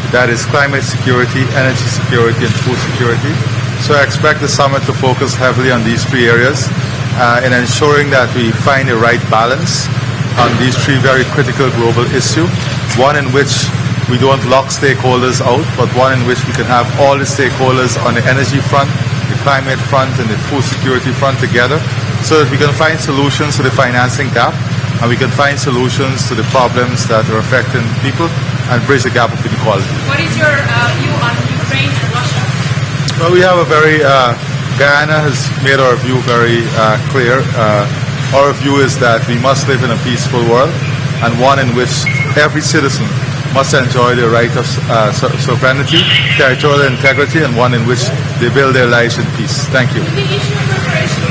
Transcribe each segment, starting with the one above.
That is climate security, energy security, and food security. So I expect the summit to focus heavily on these three areas in ensuring that we find the right balance on these three very critical global issues. One in which we don't lock stakeholders out, but one in which we can have all the stakeholders on the energy front, the climate front, and the food security front together, so that we can find solutions to the financing gap, and we can find solutions to the problems that are affecting people and bridge the gap of inequality. What is your view on Ukraine and Russia? Well, we have a very, Guyana has made our view very clear. Our view is that we must live in a peaceful world, and one in which every citizen must enjoy the right of sovereignty, territorial integrity, and one in which they build their lives in peace. Thank you. The issue of reparations.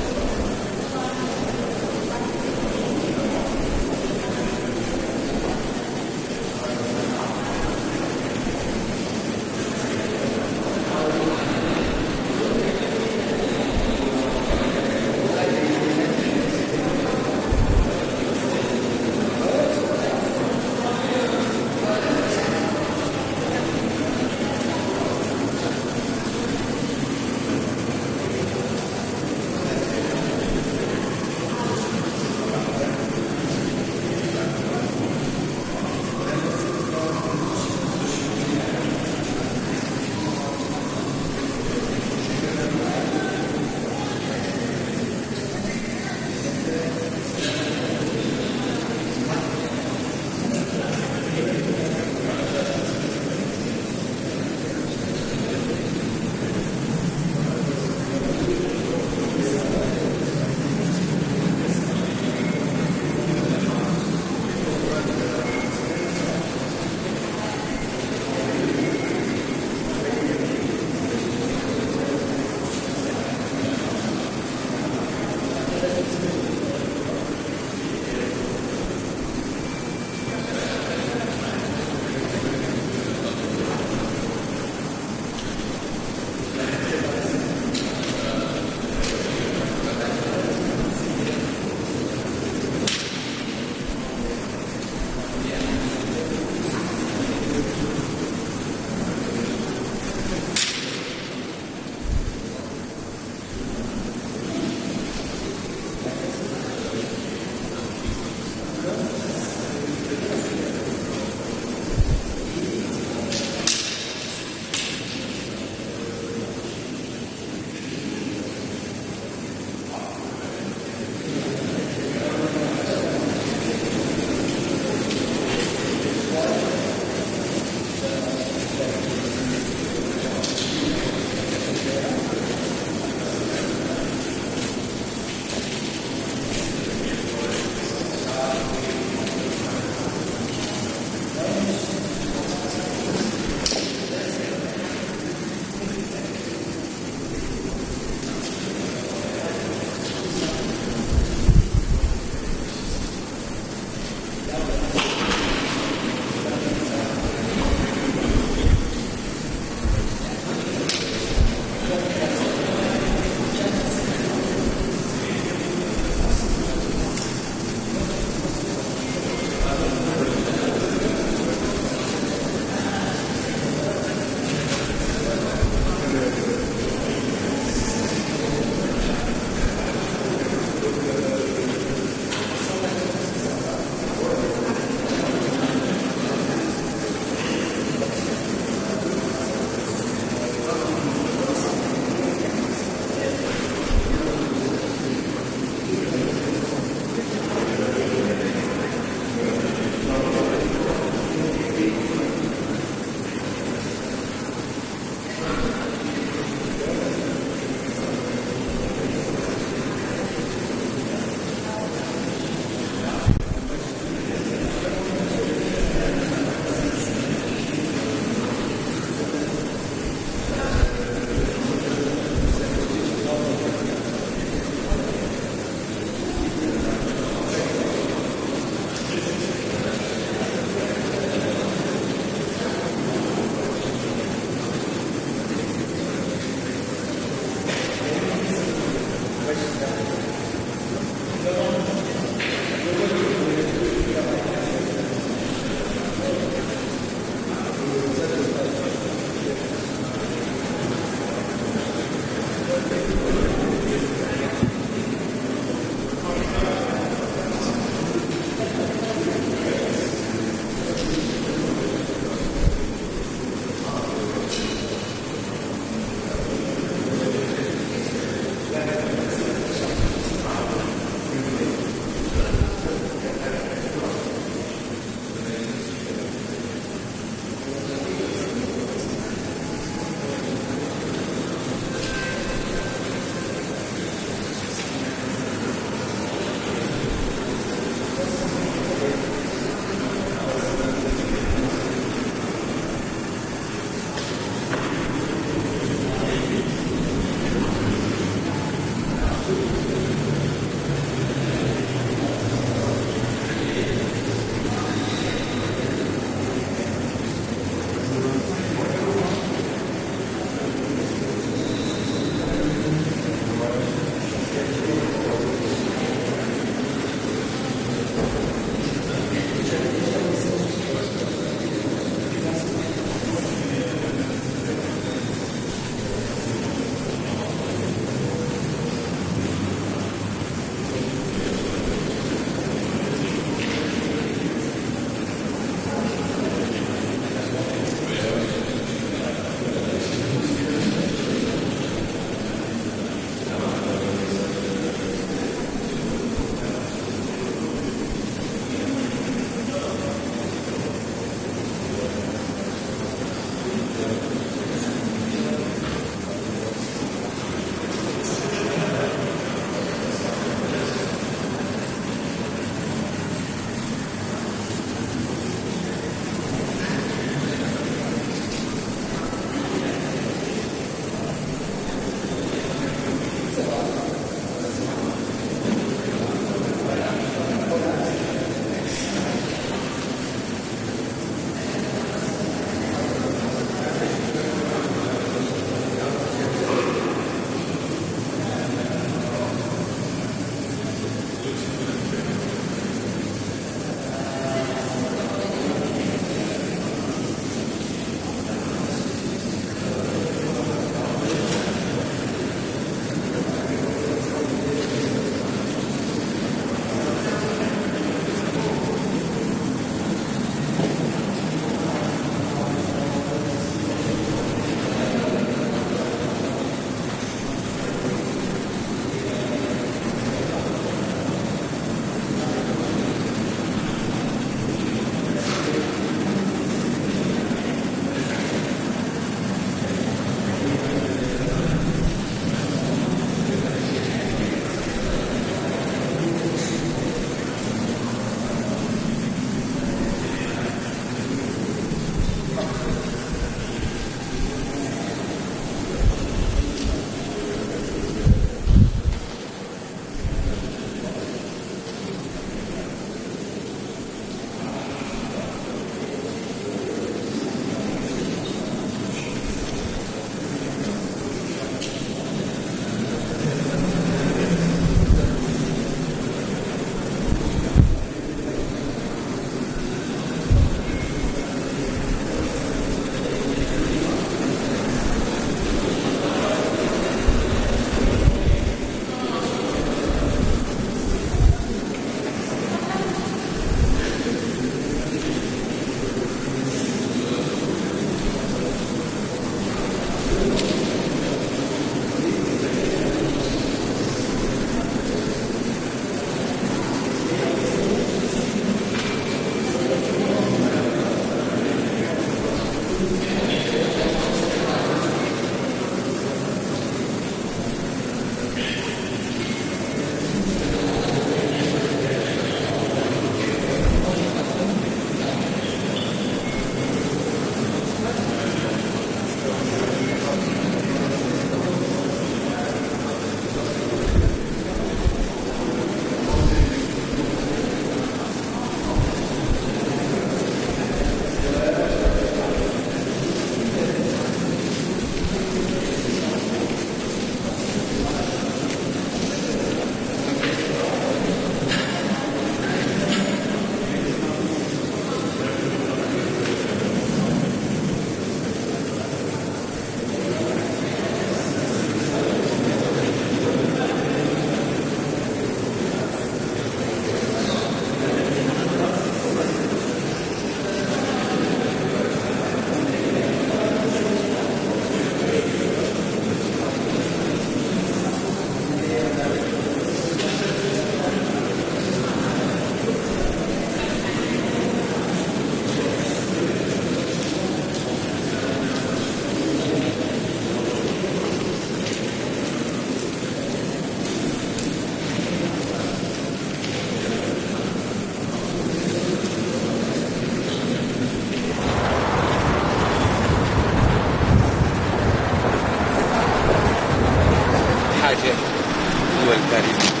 الكريم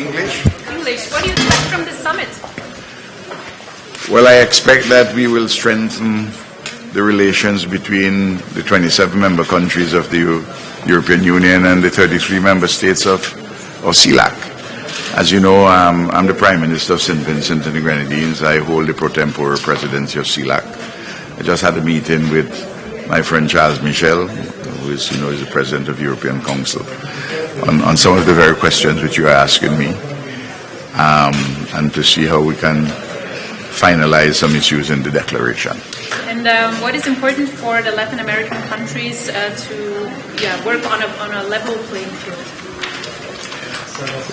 English? English. What do you expect from this summit? Well, I expect that we will strengthen the relations between the 27 member countries of the European Union and the 33 member states of Celac. As you know, I'm the Prime Minister of St. Vincent and the Grenadines. I hold the pro tempore presidency of Celac. I just had a meeting with my friend Charles Michel, who is, is the President of the European Council, on some of the very questions which you are asking me, and to see how we can finalize some issues in the declaration. And what is important for the Latin American countries to work on a level playing field?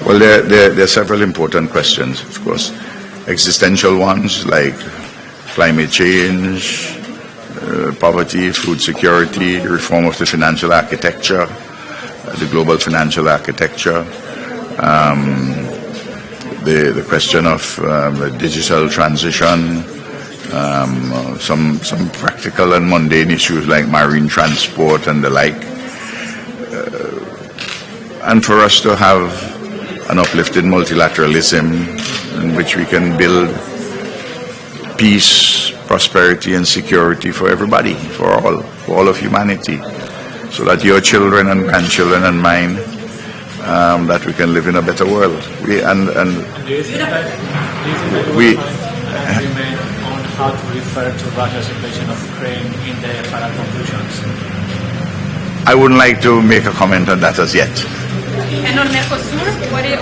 Well, there are several important questions, of course. Existential ones like climate change, poverty, food security, reform of the financial architecture, the global financial architecture, the question of digital transition, some practical and mundane issues like marine transport and the like. And for us to have an uplifted multilateralism in which we can build peace, prosperity and security for everybody, for all of humanity, so that your children and grandchildren and mine, that we can live in a better world. Do you think that agreement on how to refer to Russia's invasion of Ukraine in the final conclusions? I wouldn't like to make a comment on that as yet. And on Mercosur, what are your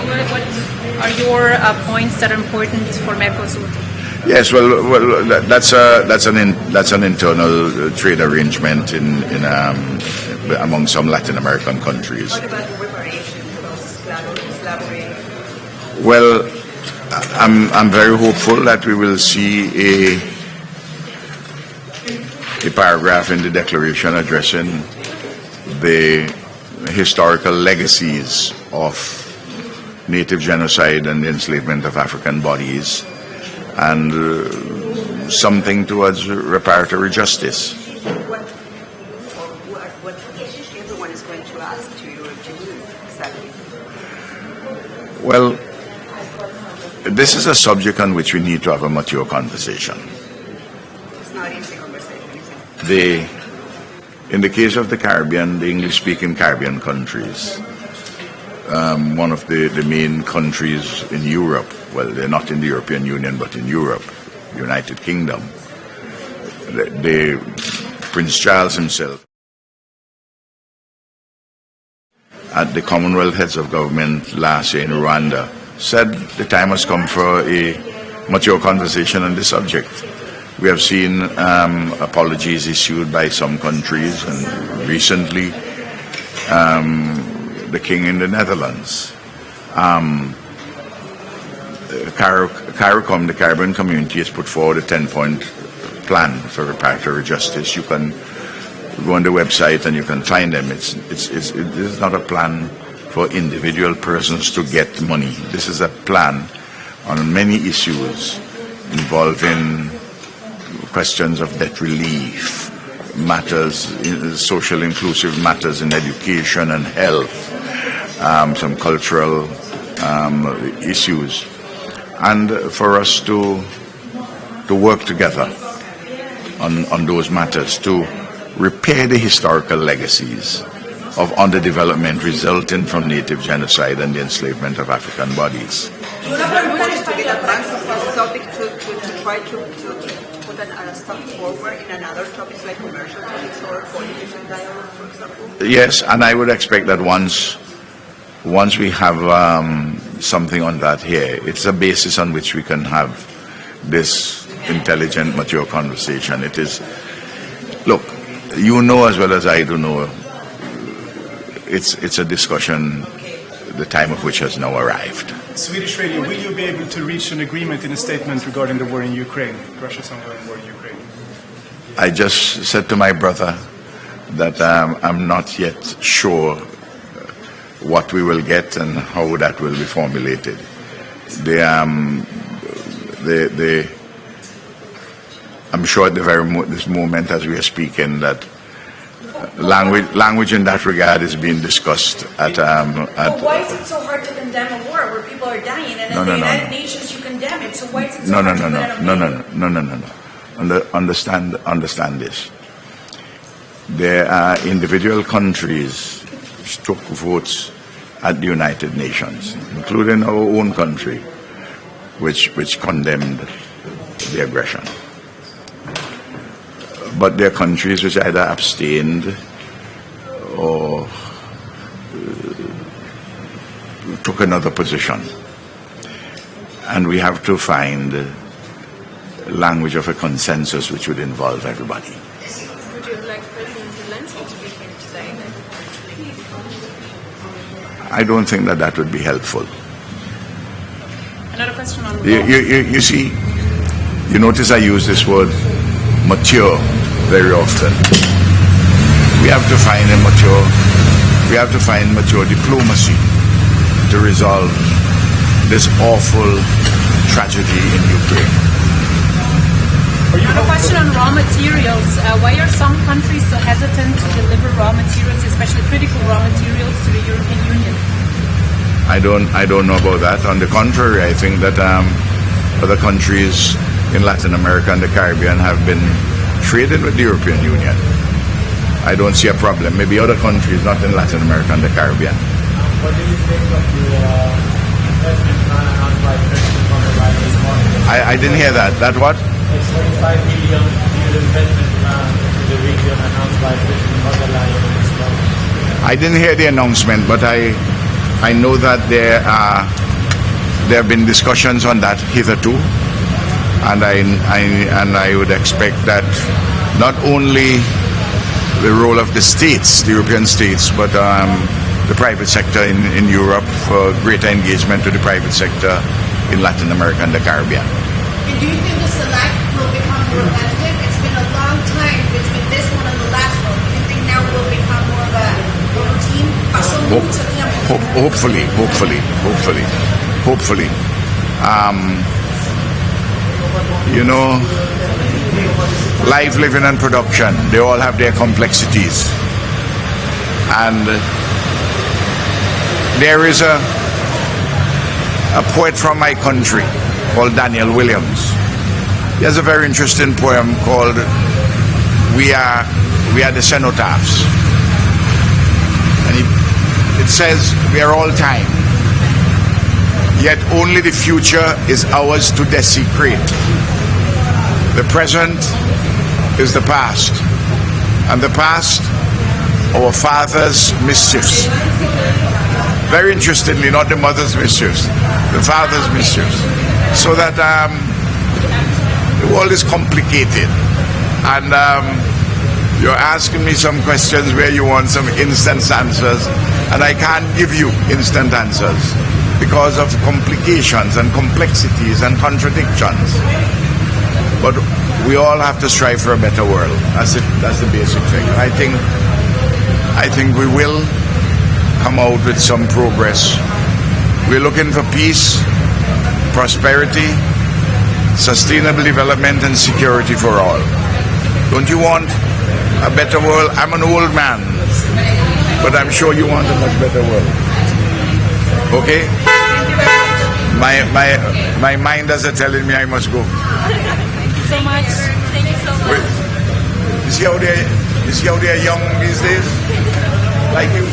points that are important for Mercosur? Yes, well, that's an internal trade arrangement in among some Latin American countries. What about the reparation collaborating? Well, I'm very hopeful that we will see a paragraph in the declaration addressing the historical legacies of native genocide and the enslavement of African bodies, and something towards reparatory justice. What everyone is going to ask to you to do exactly? Well, this is a subject on which we need to have a mature conversation. It's not an easy conversation, is it? In the case of the Caribbean, the English-speaking Caribbean countries, one of the main countries in Europe, well, they're not in the European Union, but in Europe, United Kingdom, Prince Charles himself, at the Commonwealth Heads of Government last year in Rwanda, said the time has come for a mature conversation on this subject. We have seen apologies issued by some countries, and recently the King in the Netherlands. CARICOM, the Caribbean Community, has put forward a 10-point plan for reparatory justice. You can go on the website and you can find them. This is not a plan for individual persons to get money. This is a plan on many issues involving questions of debt relief, matters, social inclusive matters in education and health, some cultural issues, and for us to work together on those matters to repair the historical legacies of underdevelopment resulting from native genocide and the enslavement of African bodies. Do you have to get advanced of this topic to try to put a step forward in another topics like commercial topics or political dialogue, for example? Yes, and I would expect that once we have something on that here, it's a basis on which we can have this intelligent, mature conversation. It is, look, you know as well as I do know, it's a discussion, the time of which has now arrived. Swedish radio, will you be able to reach an agreement in a statement regarding the war in Ukraine, Russia's ongoing war in Ukraine? I just said to my brother that I'm not yet sure what we will get and how that will be formulated. I'm sure at this moment as we are speaking that language in that regard is being discussed at. But why is it so hard to condemn a war where people are dying, and in the United Nations you condemn it? So why is it so hard to condemn? Understand this. There are individual countries struck votes at the United Nations, including our own country, which condemned the aggression. But there are countries which either abstained or took another position. And we have to find language of a consensus which would involve everybody. Would you like President Zelensky to be here today? I don't think that would be helpful. Another question on you see, you notice I use this word mature very often. We have to find mature diplomacy to resolve this awful tragedy in Ukraine. Another question on raw materials. Why are some countries so hesitant to deliver raw materials, especially critical raw materials, to the European Union? I don't know about that. On the contrary, I think that other countries in Latin America and the Caribbean have been trading with the European Union. I don't see a problem. Maybe other countries, not in Latin America and the Caribbean. What do you think of the investment plan announced by President von der Leyen this morning? I didn't hear that. That what? It's $25 billion investment plan into the region announced by President von der Leyen this morning. I didn't hear the announcement, but I know that there have been discussions on that hitherto, and I would expect that not only the role of the states, the European states, but the private sector in Europe for greater engagement to the private sector in Latin America and the Caribbean. And do you think the Celac will become more competitive? It's been a long time between this one and the last one. Do you think now will become more of a routine? Hopefully. You know, life, living, and production, they all have their complexities. And there is a poet from my country called Daniel Williams. He has a very interesting poem called We Are the Cenotaphs. And it says, we are all time, yet only the future is ours to desecrate. The present is the past, and the past, our father's mischiefs. Very interestingly, not the mother's mischiefs, the father's mischiefs. So that the world is complicated, and you're asking me some questions where you want some instant answers, and I can't give you instant answers because of complications and complexities and contradictions. But we all have to strive for a better world. That's the basic thing. I think we will come out with some progress. We're looking for peace, prosperity, sustainable development, and security for all. Don't you want a better world? I'm an old man, but I'm sure you want a much better world. Okay? My mind is telling me I must go. So much. Thank you so much. You see how they're young these days? Like you.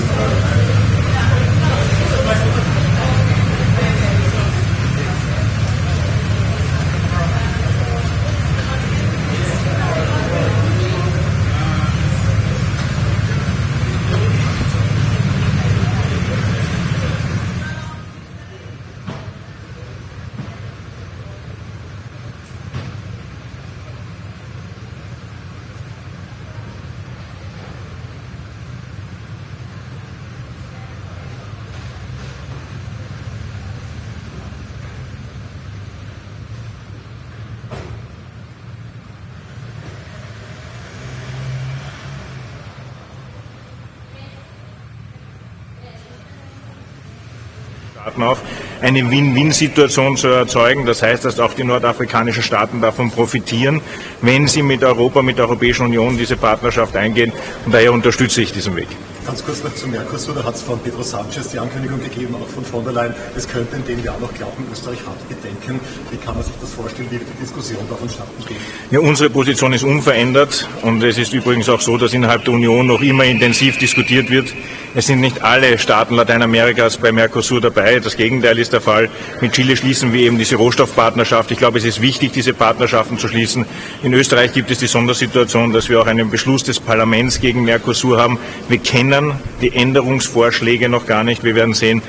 Starten auf. eine Win-Win-Situation zu erzeugen. Das heißt, dass auch die nordafrikanischen Staaten davon profitieren, wenn sie mit Europa, mit der Europäischen Union diese Partnerschaft eingehen. Und daher unterstütze ich diesen Weg. Ganz kurz noch zum Mercosur, da hat es von Pedro Sanchez die Ankündigung gegeben, auch von der Leyen, es könnte in dem Jahr noch klappen, Österreich hat Bedenken. Wie kann man sich das vorstellen, wie wird die Diskussion da vonstatten gehen? Ja, unsere Position ist unverändert und es ist übrigens auch so, dass innerhalb der Union noch immer intensiv diskutiert wird. Es sind nicht alle Staaten Lateinamerikas bei Mercosur dabei, das Gegenteil ist der Fall. Mit Chile schließen wir eben diese Rohstoffpartnerschaft. Ich glaube, es ist wichtig, diese Partnerschaften zu schließen. In Österreich gibt es die Sondersituation, dass wir auch einen Beschluss des Parlaments gegen Mercosur haben. Wir kennen die Änderungsvorschläge noch gar nicht. Wir werden sehen,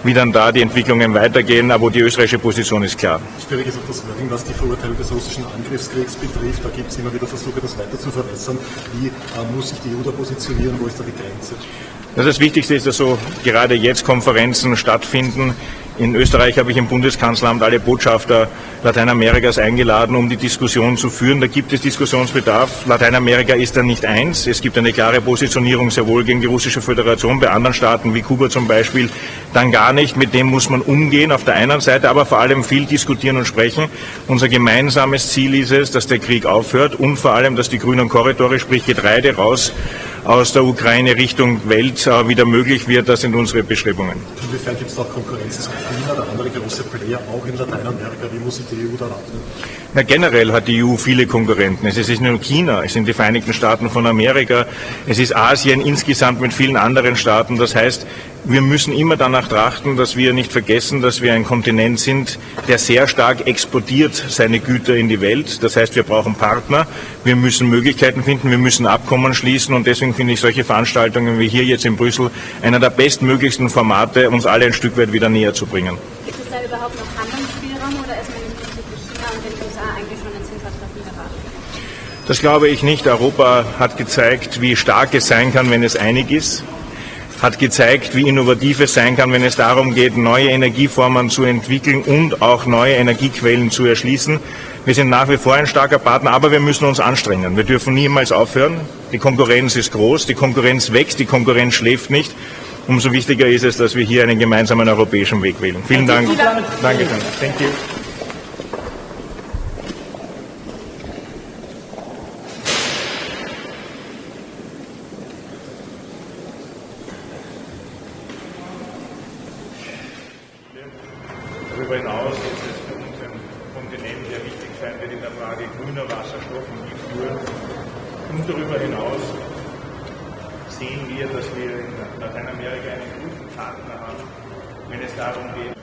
wie dann da die Entwicklungen weitergehen, aber die österreichische Position ist klar. Schwierig ist auch das Wording, was die Verurteilung des russischen Angriffskriegs betrifft. Da gibt es immer wieder Versuche, das weiter zu verbessern. Wie muss sich die EU da positionieren? Wo ist da die Grenze? Das Wichtigste ist, dass so gerade jetzt Konferenzen stattfinden. In Österreich habe ich im Bundeskanzleramt alle Botschafter Lateinamerikas eingeladen, um die Diskussion zu führen. Da gibt es Diskussionsbedarf. Lateinamerika ist da nicht eins. Es gibt eine klare Positionierung sehr wohl gegen die Russische Föderation, bei anderen Staaten wie Kuba zum Beispiel dann gar nicht. Mit dem muss man umgehen auf der einen Seite, aber vor allem viel diskutieren und sprechen. Unser gemeinsames Ziel ist es, dass der Krieg aufhört und vor allem, dass die grünen Korridore, sprich Getreide raus aus der Ukraine Richtung Welt wieder möglich wird. Das sind unsere Bestrebungen. Inwiefern gibt es auch Konkurrenz zu China oder andere große Player auch in Lateinamerika? Wie muss sich die EU da wappnen? Na, generell hat die EU viele Konkurrenten. Es ist nicht nur China, es sind die Vereinigten Staaten von Amerika, es ist Asien insgesamt mit vielen anderen Staaten. Das heißt, wir müssen immer danach trachten, dass wir nicht vergessen, dass wir ein Kontinent sind, der sehr stark exportiert seine Güter in die Welt. Das heißt, wir brauchen Partner, wir müssen Möglichkeiten finden, wir müssen Abkommen schließen und deswegen finde ich solche Veranstaltungen wie hier jetzt in Brüssel einer der bestmöglichsten Formate, uns alle ein Stück weit wieder näher zu bringen. Gibt es da überhaupt noch Handlungsspielraum oder ist man im Prinzip mit China und den USA eigentlich schon in Zinsvertrag erwartet? Das glaube ich nicht. Europa hat gezeigt, wie stark es sein kann, wenn es einig ist. Hat gezeigt, wie innovativ es sein kann, wenn es darum geht, neue Energieformen zu entwickeln und auch neue Energiequellen zu erschließen. Wir sind nach wie vor ein starker Partner, aber wir müssen uns anstrengen. Wir dürfen niemals aufhören. Die Konkurrenz ist groß, die Konkurrenz wächst, die Konkurrenz schläft nicht. Umso wichtiger ist es, dass wir hier einen gemeinsamen europäischen Weg wählen. Vielen Dank. Danke. Thank you. Darüber hinaus ist es für uns ein Kontinent, der wichtig sein wird in der Frage grüner Wasserstoff und E-Fuel. Und darüber hinaus sehen wir, dass wir in Lateinamerika einen guten Partner haben, wenn es darum geht,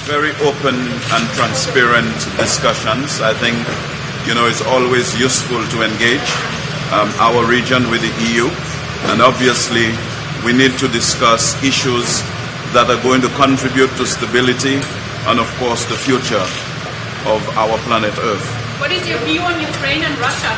very open and transparent discussions. I think, it's always useful to engage our region with the EU. And obviously, we need to discuss issues that are going to contribute to stability and, of course, the future of our planet Earth. What is your view on Ukraine and Russia?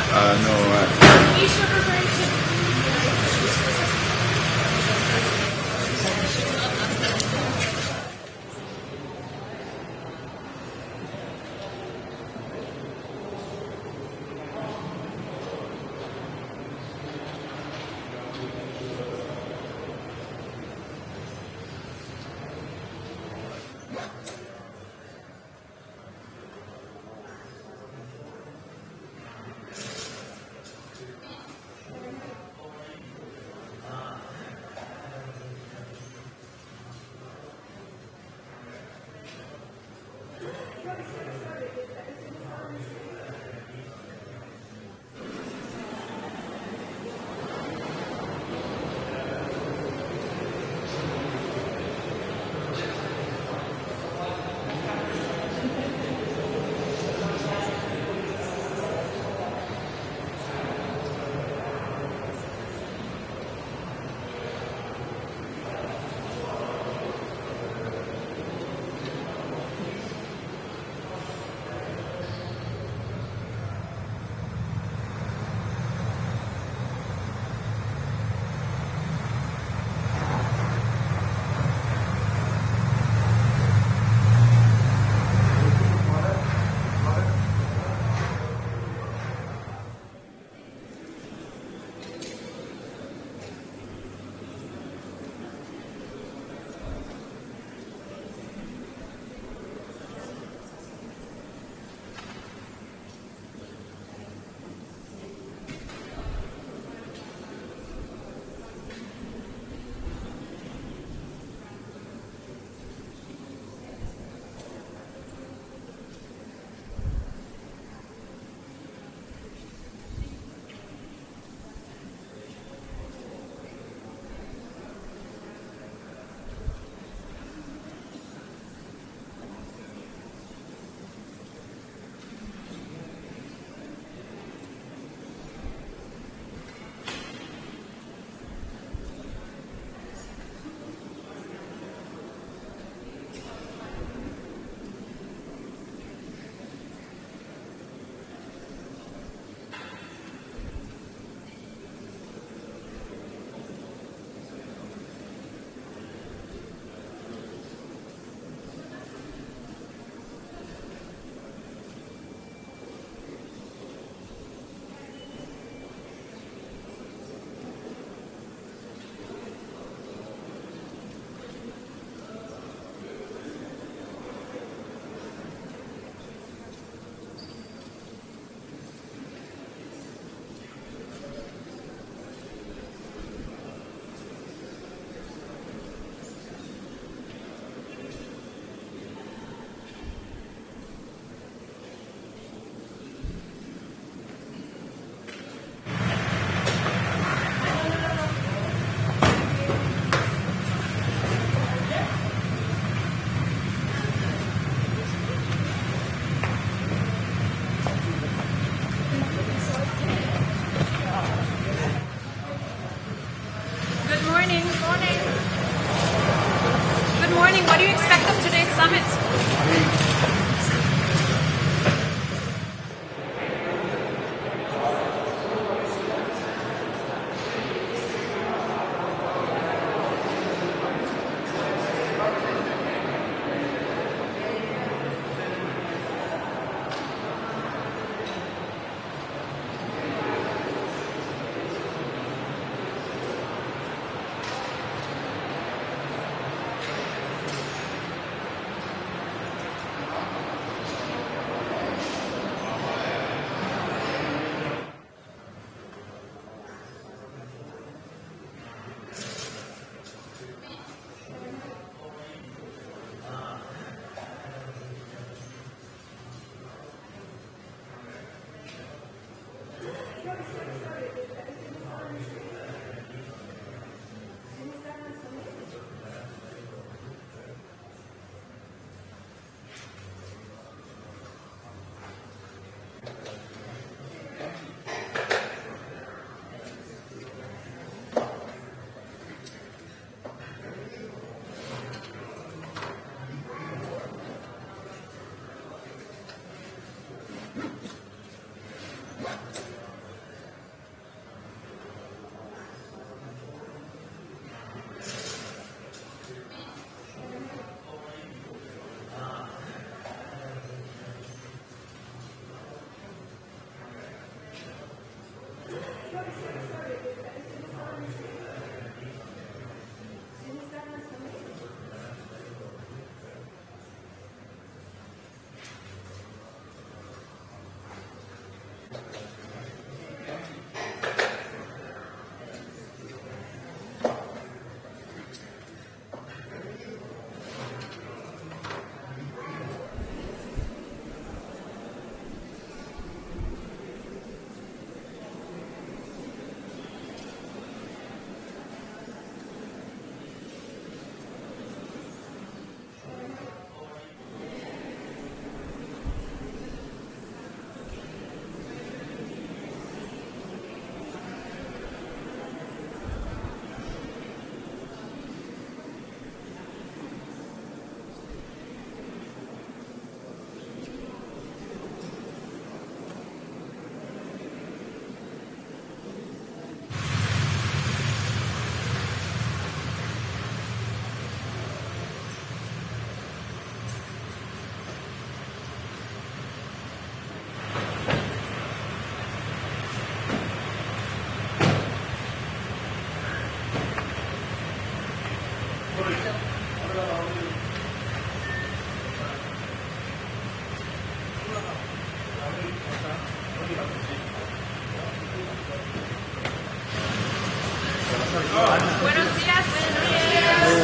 Buenos días.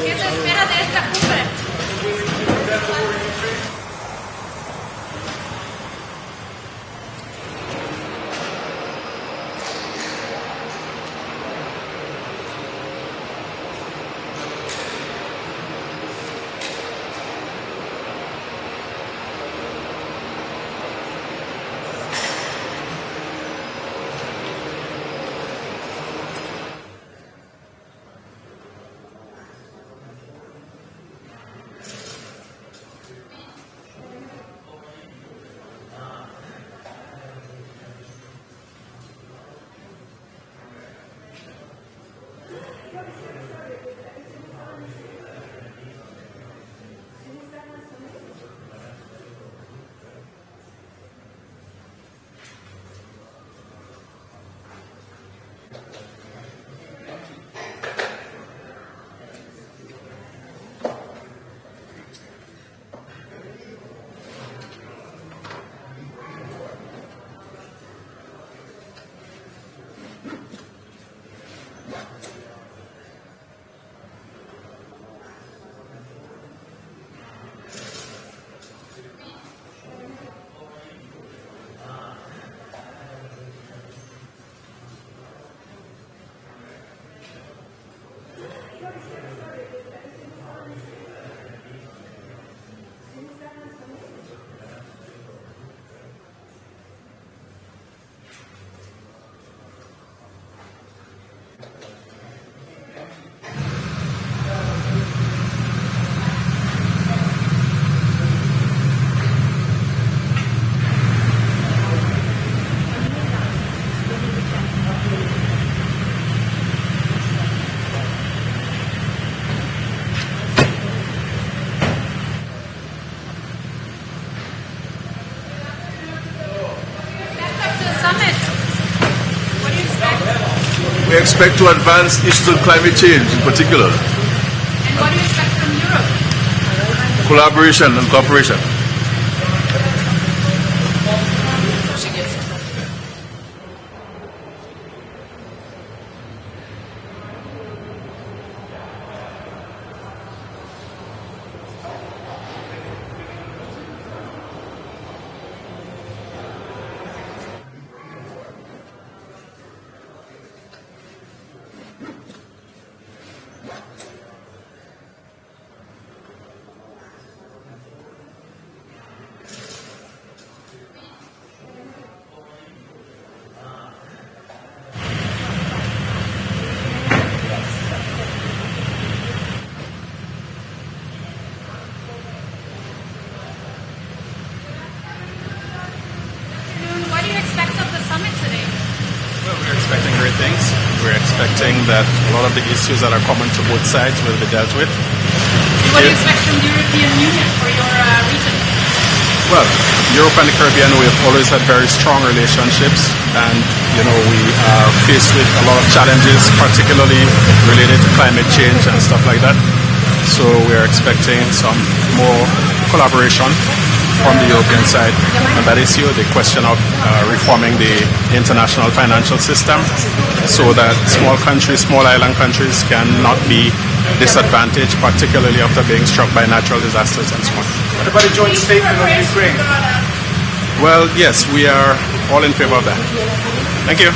¿Qué se espera de esta cumbre? We expect to advance issues of climate change in particular. And what do you expect from Europe? Collaboration and cooperation. Expecting great things. We're expecting that a lot of the issues that are common to both sides will be dealt with. What do you expect from the European Union for your region? Well, Europe and the Caribbean, we have always had very strong relationships, and we are faced with a lot of challenges, particularly related to climate change and stuff like that. So we are expecting some more collaboration from the European side on that issue, the question of reforming the international financial system so that small countries, small island countries cannot be disadvantaged, particularly after being struck by natural disasters and so on. What about a joint statement on Ukraine? Well, yes, we are all in favor of that. Thank you.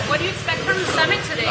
What do you expect from the summit today?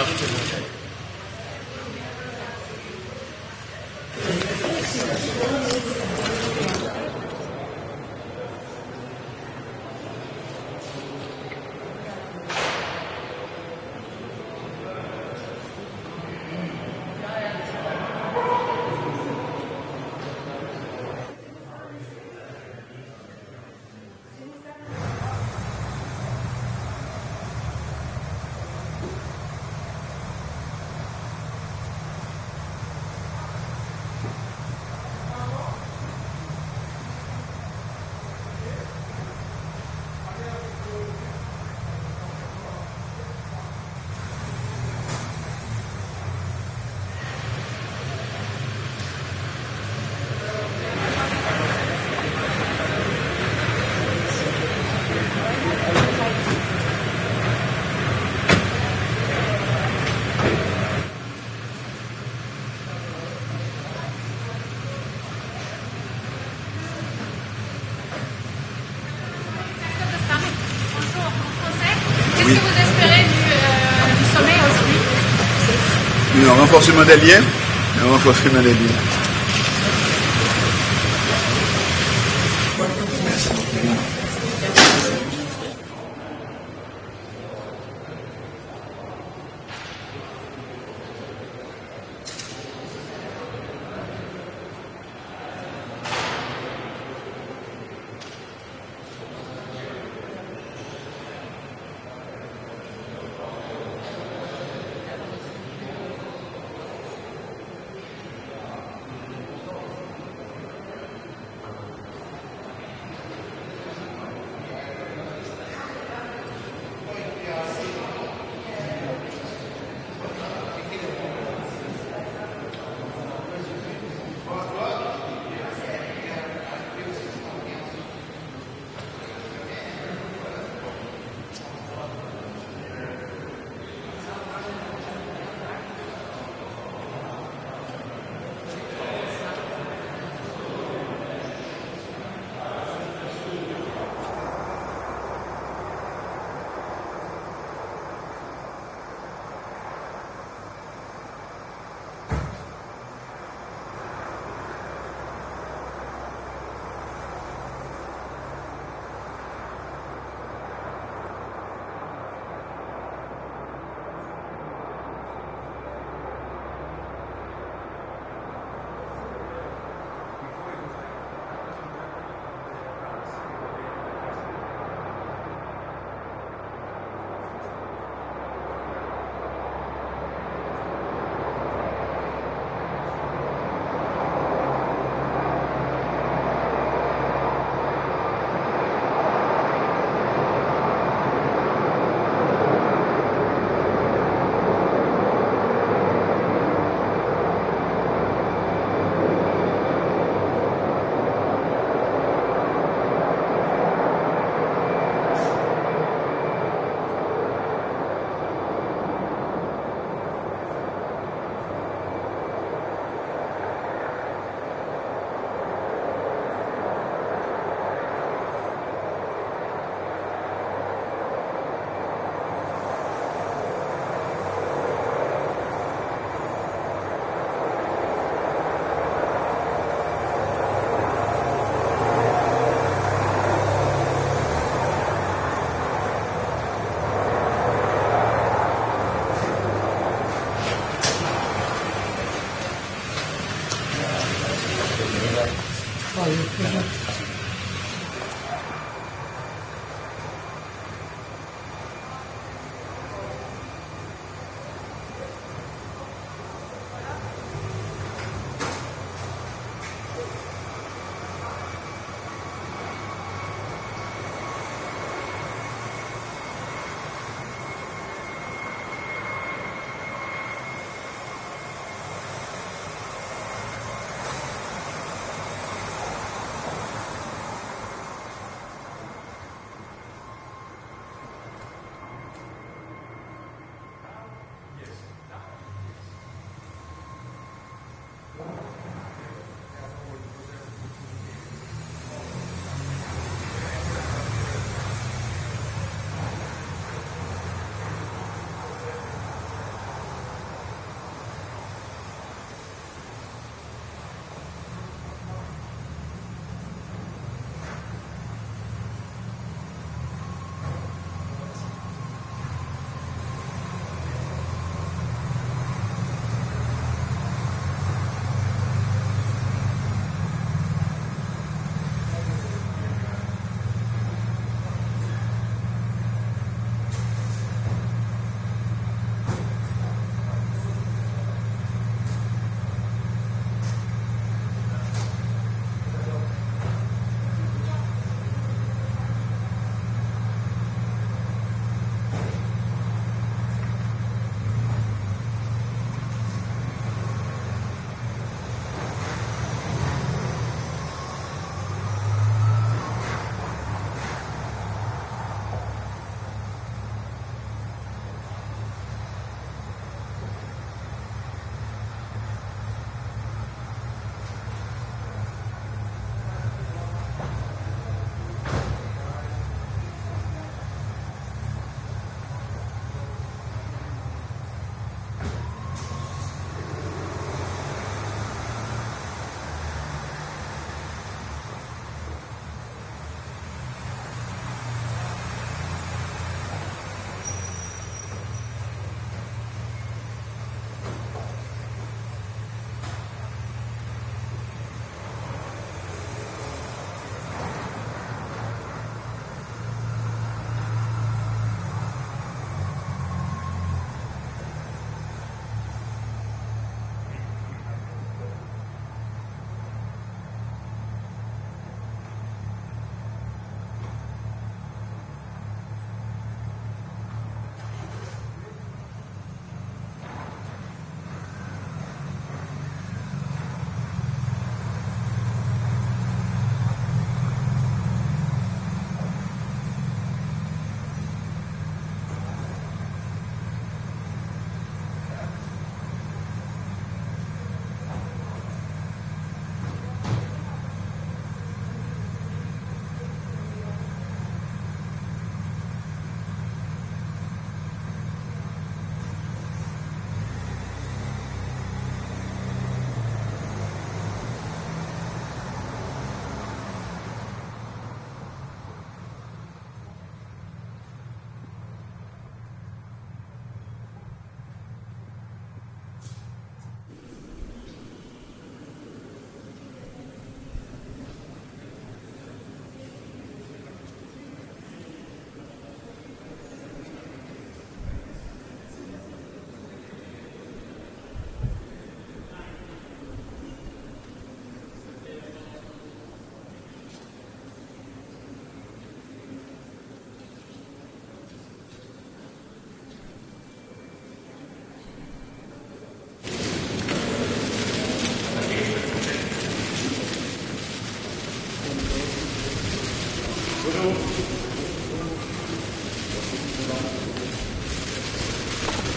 Qu'est-ce que vous espérez du sommet aujourd'hui? Un renforcement des liens. Un renforcement des liens.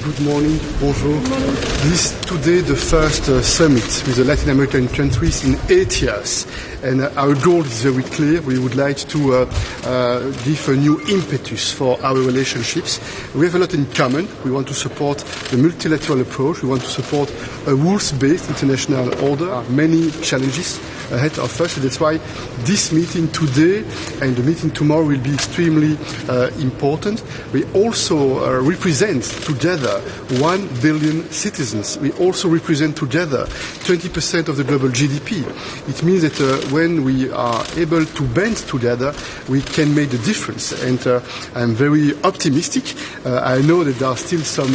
Good morning. Bonjour. This is today the first summit with the Latin American countries in 8 years. And our goal is very clear. We would like to give a new impetus for our relationships. We have a lot in common. We want to support the multilateral approach. We want to support a rules-based international order. There are many challenges ahead of us. So that's why this meeting today and the meeting tomorrow will be extremely important. We also represent together 1 billion citizens. We also represent together 20% of the global GDP. It means that when we are able to band together, we can make the difference. And I'm very optimistic. I know that there are still some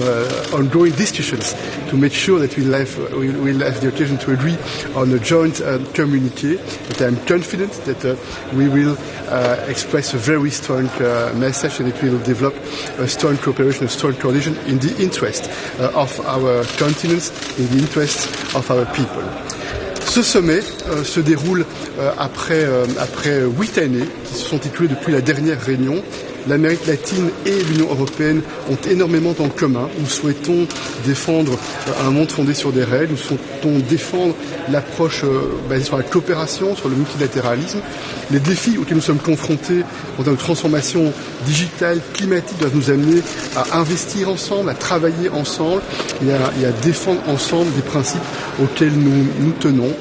ongoing discussions to make sure that we'll have the occasion to agree on a joint communique. But I'm confident that we will express a very strong message, and it will develop a strong cooperation, a strong coalition in the interest of our continents, in the interest of our people. Ce sommet se déroule après 8 années qui se sont écoulées depuis la dernière réunion. L'Amérique latine et l'Union européenne ont énormément en commun. Nous souhaitons défendre un monde fondé sur des règles. Nous souhaitons défendre l'approche basée sur la coopération, sur le multilatéralisme. Les défis auxquels nous sommes confrontés en termes de transformation digitale, climatique, doivent nous amener à investir ensemble, à travailler ensemble et à défendre ensemble des principes auxquels nous tenons.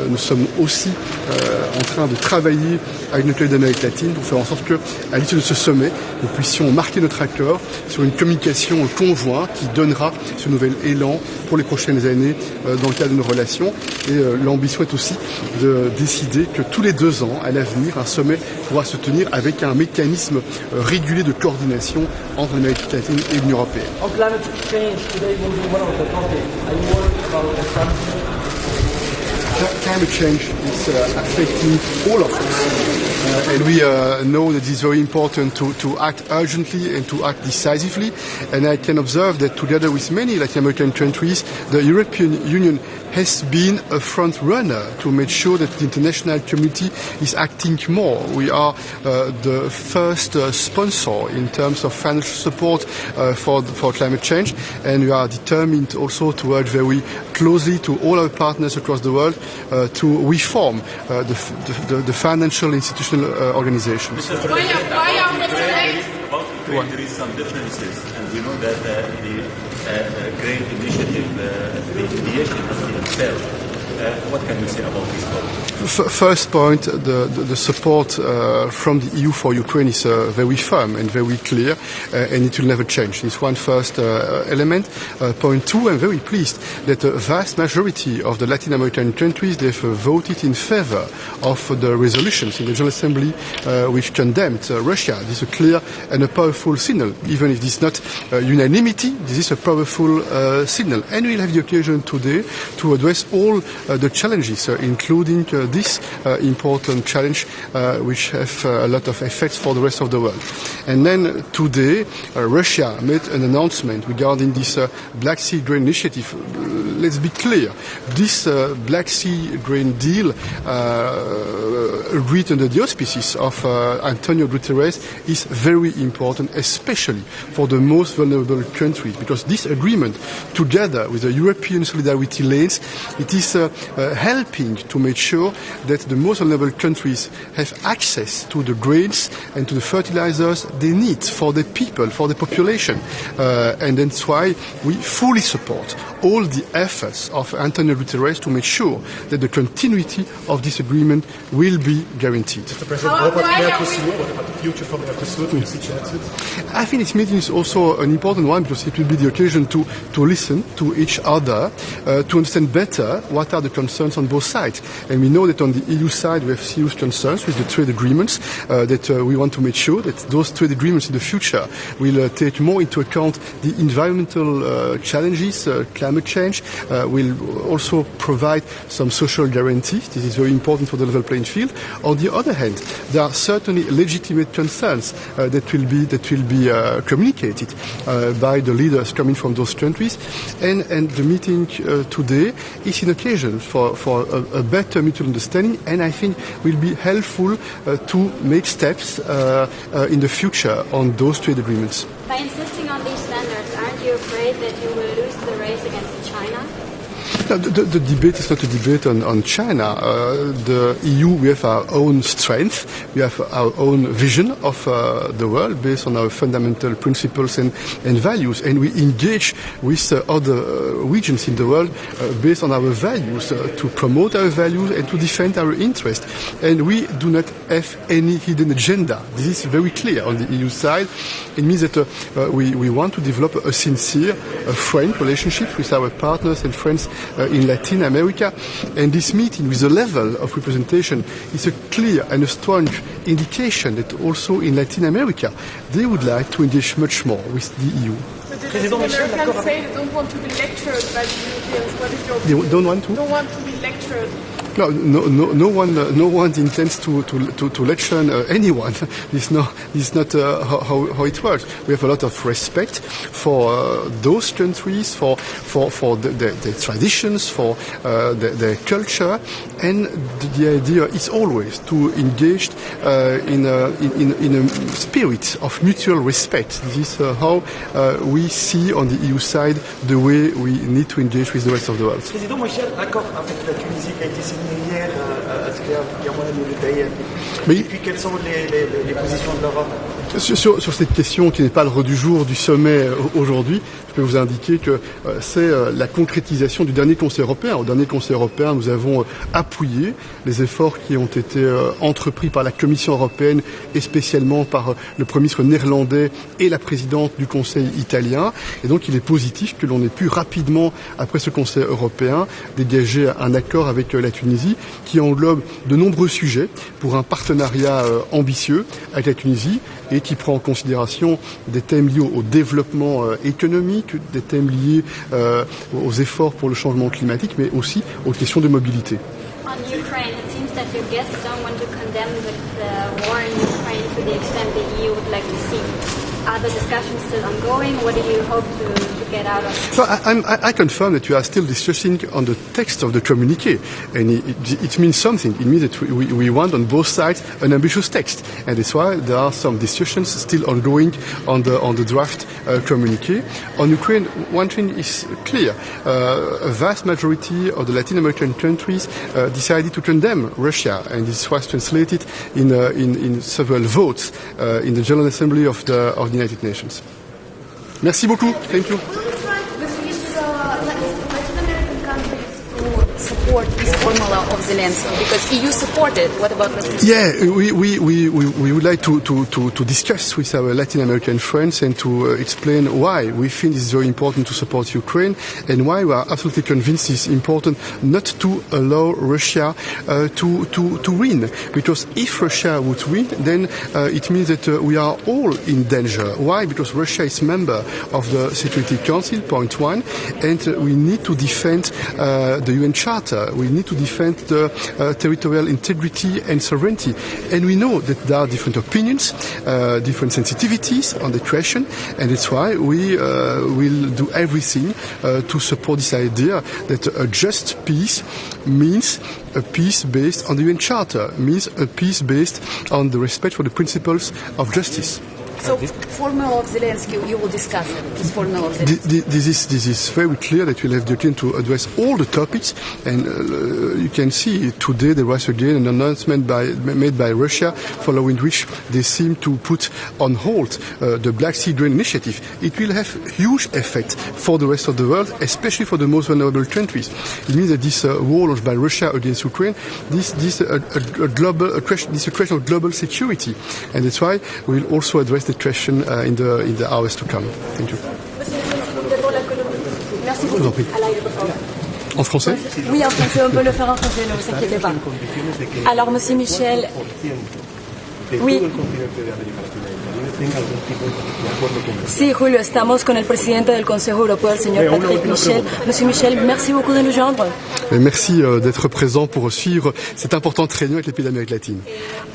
Nous sommes aussi en train de travailler avec nos collègues d'Amérique latine pour faire en sorte qu'à l'issue de ce sommet, nous puissions marquer notre accord sur une communication conjointe qui donnera ce nouvel élan pour les prochaines années dans le cadre de nos relations. Et l'ambition est aussi de décider que tous les 2 ans, à l'avenir, un sommet pourra se tenir avec un mécanisme régulier de coordination entre l'Amérique latine et l'Union européenne. On climate change, today will be one of the topics. Are you worried about the assumptions? Climate change is affecting all of us, and we know that it's very important to act urgently and to act decisively. And I can observe that together with many Latin American countries, the European Union has been a front runner to make sure that the international community is acting more. We are the first sponsor in terms of financial support for climate change, and we are determined also to work very closely to all our partners across the world to reform the financial institutional organizations. There is some differences, and we know that the great initiative, the mediation has been failed. What can you say about this topic? First point, the support from the EU for Ukraine is very firm and very clear, and it will never change. This one first element. Point 2, I'm very pleased that the vast majority of the Latin American countries, they've voted in favor of the resolutions in the General Assembly which condemned Russia. This is a clear and a powerful signal. Even if this is not unanimity, this is a powerful signal. And we'll have the occasion today to address all the challenges, including this important challenge, which have a lot of effects for the rest of the world. And then today, Russia made an announcement regarding this Black Sea Grain Initiative. Let's be clear, this Black Sea Grain deal agreed under the auspices of Antonio Guterres is very important, especially for the most vulnerable countries, because this agreement, together with the European solidarity lanes, it is helping to make sure that the most vulnerable countries have access to the grains and to the fertilizers they need for the people, for the population. And that's why we fully support all the efforts of Antonio Guterres to make sure that the continuity of this agreement will be guaranteed. Mr. President, what about Mercosur? What about the future for Mercosur? Do you see chances? I think this meeting is also an important one because it will be the occasion to listen to each other, to understand better what are the concerns on both sides. And we know that on the EU side we have serious concerns with the trade agreements, that we want to make sure that those trade agreements in the future will take more into account the environmental challenges, climate change, will also provide some social guarantees. This is very important for the level playing field. On the other hand, there are certainly legitimate concerns that will be communicated by the leaders coming from those countries. And the meeting today is an occasion solutions, for a better mutual understanding, and I think will be helpful to make steps in the future on those trade agreements. By insisting on these standards, aren't you afraid that you will lose the race against China? No, the debate is not a debate on China. The EU, we have our own strength, we have our own vision of the world based on our fundamental principles and values, and we engage with other regions in the world based on our values, to promote our values and to defend our interests. And we do not have any hidden agenda. This is very clear on the EU side. It means that we want to develop a sincere, frank relationship with our partners and friends in Latin America, and this meeting with the level of representation is a clear and a strong indication that also in Latin America they would like to engage much more with the EU. But the Americans say they don't want to be lectured by the Europeans. What is your They don't want to? Don't want to be lectured. No one intends to lecture anyone. This is not how it works. We have a lot of respect for those countries, for their traditions, for their culture, and the idea is always to engage in a spirit of mutual respect. This is how we see on the EU side the way we need to engage with the rest of the world. Président Michel, l'accord avec la Tunisie qui a été signé hier, est-ce qu'il y a moyen de le détailler? Et puis quelles sont les positions de l'Europe? Sur cette question qui n'est pas l'ordre du jour du sommet aujourd'hui, je peux vous indiquer que c'est la concrétisation du dernier Conseil européen. Au dernier Conseil européen, nous avons appuyé les efforts qui ont été entrepris par la Commission européenne et spécialement par le Premier ministre néerlandais et la présidente du Conseil italien. Et donc il est positif que l'on ait pu rapidement, après ce Conseil européen, dégager un accord avec la Tunisie qui englobe de nombreux sujets pour un partenariat ambitieux avec la Tunisie et qui prend en considération des thèmes liés au développement économique, des thèmes liés aux efforts pour le changement climatique, mais aussi aux questions de mobilité. On Ukraine, it seems that your guests don't want to condemn the war in Ukraine to the extent the EU would like to see. Are the discussions still ongoing? What do you hope to get out of it? So I confirm that you are still discussing on the text of the communiqué, and it means something. It means that we want on both sides an ambitious text, and that's why there are some discussions still ongoing on the draft communiqué. On Ukraine, one thing is clear: a vast majority of the Latin American countries decided to condemn Russia, and this was translated in several votes in the General Assembly of the United Nations. Merci beaucoup. Thank you. Support this formula of Zelensky because EU supported. What about Latin? Yeah, we would like to discuss with our Latin American friends and to explain why we think it's very important to support Ukraine and why we are absolutely convinced it's important not to allow Russia to win. Because if Russia would win, then it means that we are all in danger. Why? Because Russia is member of the Security Council, point one, and we need to defend the UN Charter. We need to defend the territorial integrity and sovereignty. And we know that there are different opinions, different sensitivities on the question, and that's why we will do everything to support this idea that a just peace means a peace based on the UN Charter, means a peace based on the respect for the principles of justice. So, formula of Zelensky, you will discuss it, this formula of Zelensky. This is very clear that we'll have the opportunity to address all the topics, and you can see today there was again an announcement made by Russia following which they seem to put on hold the Black Sea Grain Initiative. It will have huge effect for the rest of the world, especially for the most vulnerable countries. It means that this war launched by Russia against Ukraine, this is a question of global security, and that's why we'll also address the question in the hours to come. Thank you. Merci beaucoup. En français? Oui, en français, on peut le faire en français, ne vous inquiétez pas. Alors, Monsieur Michel, oui. tenga algún tipo de acuerdo con eso. Sí, Julio, estamos con el presidente del Consejo Europeo, el señor Patrick Michel. Monsieur Michel, merci beaucoup de nous joindre. Merci d'être présent pour suivre cette importante réunion avec les pays d'Amérique latine.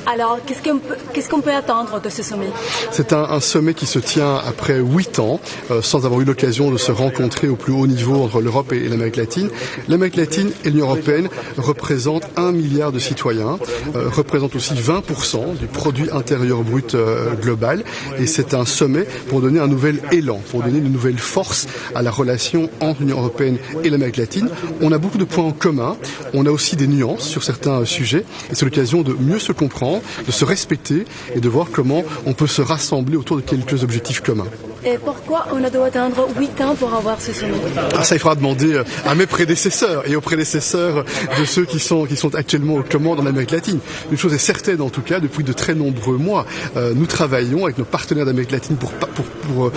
Alors, qu'est-ce qu'on peut attendre de ce sommet? C'est un sommet qui se tient après 8 ans, sans avoir eu l'occasion de se rencontrer au plus haut niveau entre l'Europe et l'Amérique latine. L'Amérique latine et l'Union européenne représentent 1 milliard de citoyens, représentent aussi 20% du produit intérieur brut global. Et c'est un sommet pour donner un nouvel élan, pour donner une nouvelle force à la relation entre l'Union européenne et l'Amérique latine. On a beaucoup de points en commun, on a aussi des nuances sur certains sujets, et c'est l'occasion de mieux se comprendre, de se respecter et de voir comment on peut se rassembler autour de quelques objectifs communs. Et pourquoi on doit attendre 8 ans pour avoir ce sommet? Ça, il faudra demander à mes prédécesseurs et aux prédécesseurs de ceux qui sont actuellement aux commandes en Amérique latine. Une chose est certaine, en tout cas, depuis de très nombreux mois, nous travaillons avec nos partenaires d'Amérique latine pour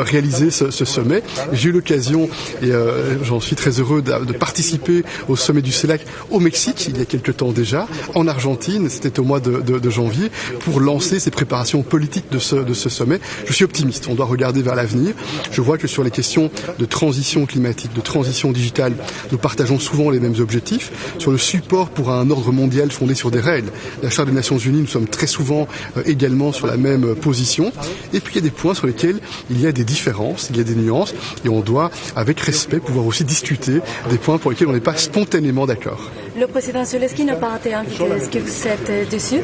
réaliser ce sommet. J'ai eu l'occasion, et j'en suis très heureux, de participer au sommet du Celac au Mexique, il y a quelque temps déjà, en Argentine, c'était au mois de janvier, pour lancer ces préparations politiques de ce sommet. Je suis optimiste, on doit regarder vers l'avenir. Je vois que sur les questions de transition climatique, de transition digitale, nous partageons souvent les mêmes objectifs. Sur le support pour un ordre mondial fondé sur des règles, la Charte des Nations Unies, nous sommes très souvent également sur la même position. Et puis il y a des points sur lesquels il y a des différences, il y a des nuances, et on doit, avec respect, pouvoir aussi discuter des points pour lesquels on n'est pas spontanément d'accord. Le président Zelensky n'a pas été invité. Est-ce que vous êtes déçu?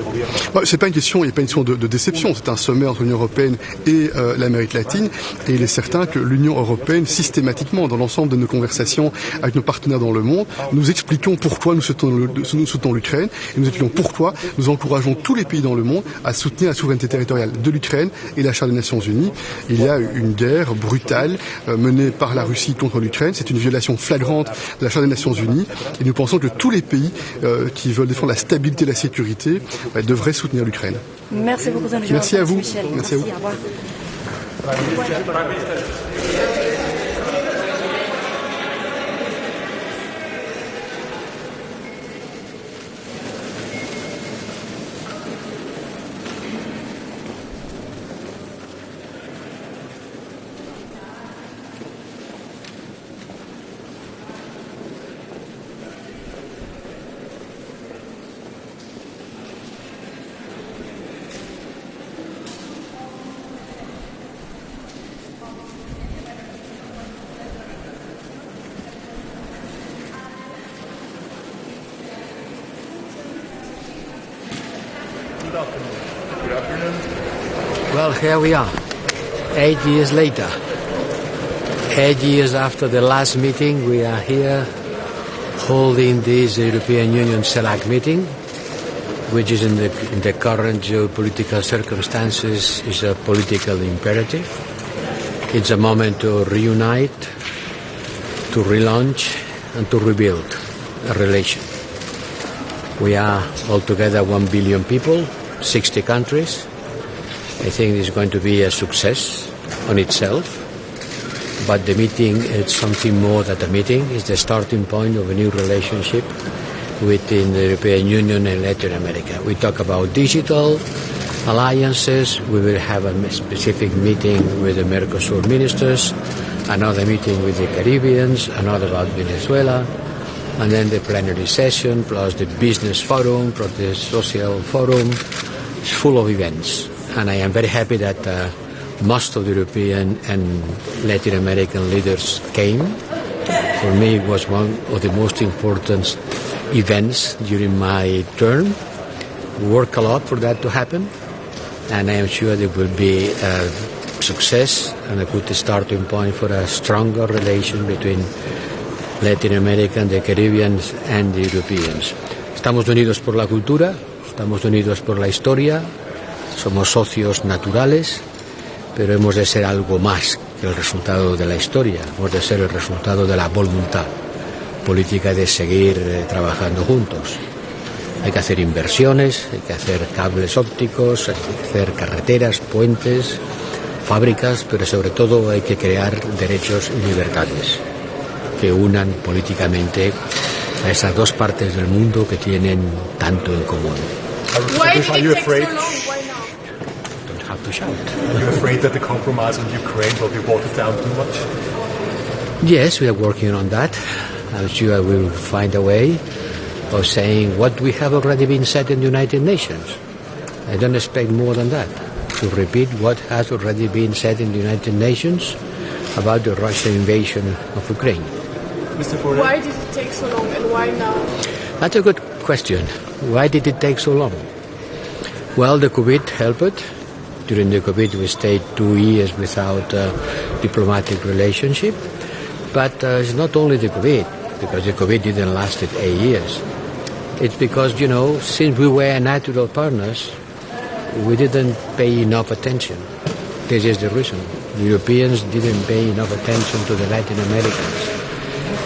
C'est pas une question, il n'y a pas une question de déception. C'est un sommet entre l'Union européenne et l'Amérique latine. Et il est certain que l'Union européenne, systématiquement, dans l'ensemble de nos conversations avec nos partenaires dans le monde, nous expliquons pourquoi nous soutenons l'Ukraine. Et nous expliquons pourquoi nous encourageons tous les pays dans le monde à soutenir la souveraineté territoriale de l'Ukraine et la Charte des Nations Unies. Il y a une guerre brutale menée par la Russie contre l'Ukraine. C'est une violation flagrante de la Charte des Nations Unies. Et nous pensons que tous les pays qui veulent défendre la stabilité et la sécurité devraient soutenir l'Ukraine. Merci beaucoup de nous joindre. Merci à vous. Michel. Merci à vous. Au revoir. Well, here we are, 8 years later. 8 years after the last meeting, we are here holding this European Union Celac meeting, which is in the current geopolitical circumstances is a political imperative. It's a moment to reunite, to relaunch, and to rebuild a relation. We are altogether 1 billion people, 60 countries. I think it's going to be a success on itself, but the meeting is something more than a meeting. It's the starting point of a new relationship within the European Union and Latin America. We talk about digital alliances. We will have a specific meeting with the Mercosur ministers, another meeting with the Caribbeans, another about Venezuela, and then the plenary session, plus the business forum, plus the social forum. It's full of events. And I am very happy that most of the European and Latin American leaders came. For me, it was one of the most important events during my term. We work a lot for that to happen, and I am sure there will be a success and a good starting point for a stronger relation between Latin America and the Caribbean and the Europeans. Estamos unidos por la cultura, estamos unidos por la historia. Somos socios naturales, pero hemos de ser algo más que el resultado de la historia. Hemos de ser el resultado de la voluntad política de seguir trabajando juntos. Hay que hacer inversiones, hay que hacer cables ópticos, hay que hacer carreteras, puentes, fábricas, pero sobre todo hay que crear derechos y libertades que unan políticamente a esas dos partes del mundo que tienen tanto en común. Why did it take so long? Don't have to shout. Are you afraid that the compromise on Ukraine will be watered down too much? Yes, we are working on that. I'm sure we will find a way of saying what we have already been said in the United Nations. I don't expect more than that, to repeat what has already been said in the United Nations about the Russian invasion of Ukraine. Why did it take so long and why now? That's a good question. Why did it take so long? Well, the COVID helped. During the COVID, we stayed 2 years without a diplomatic relationship. But it's not only the COVID, because the COVID didn't last 8 years. It's because, since we were natural partners, we didn't pay enough attention. This is the reason. The Europeans didn't pay enough attention to the Latin Americans.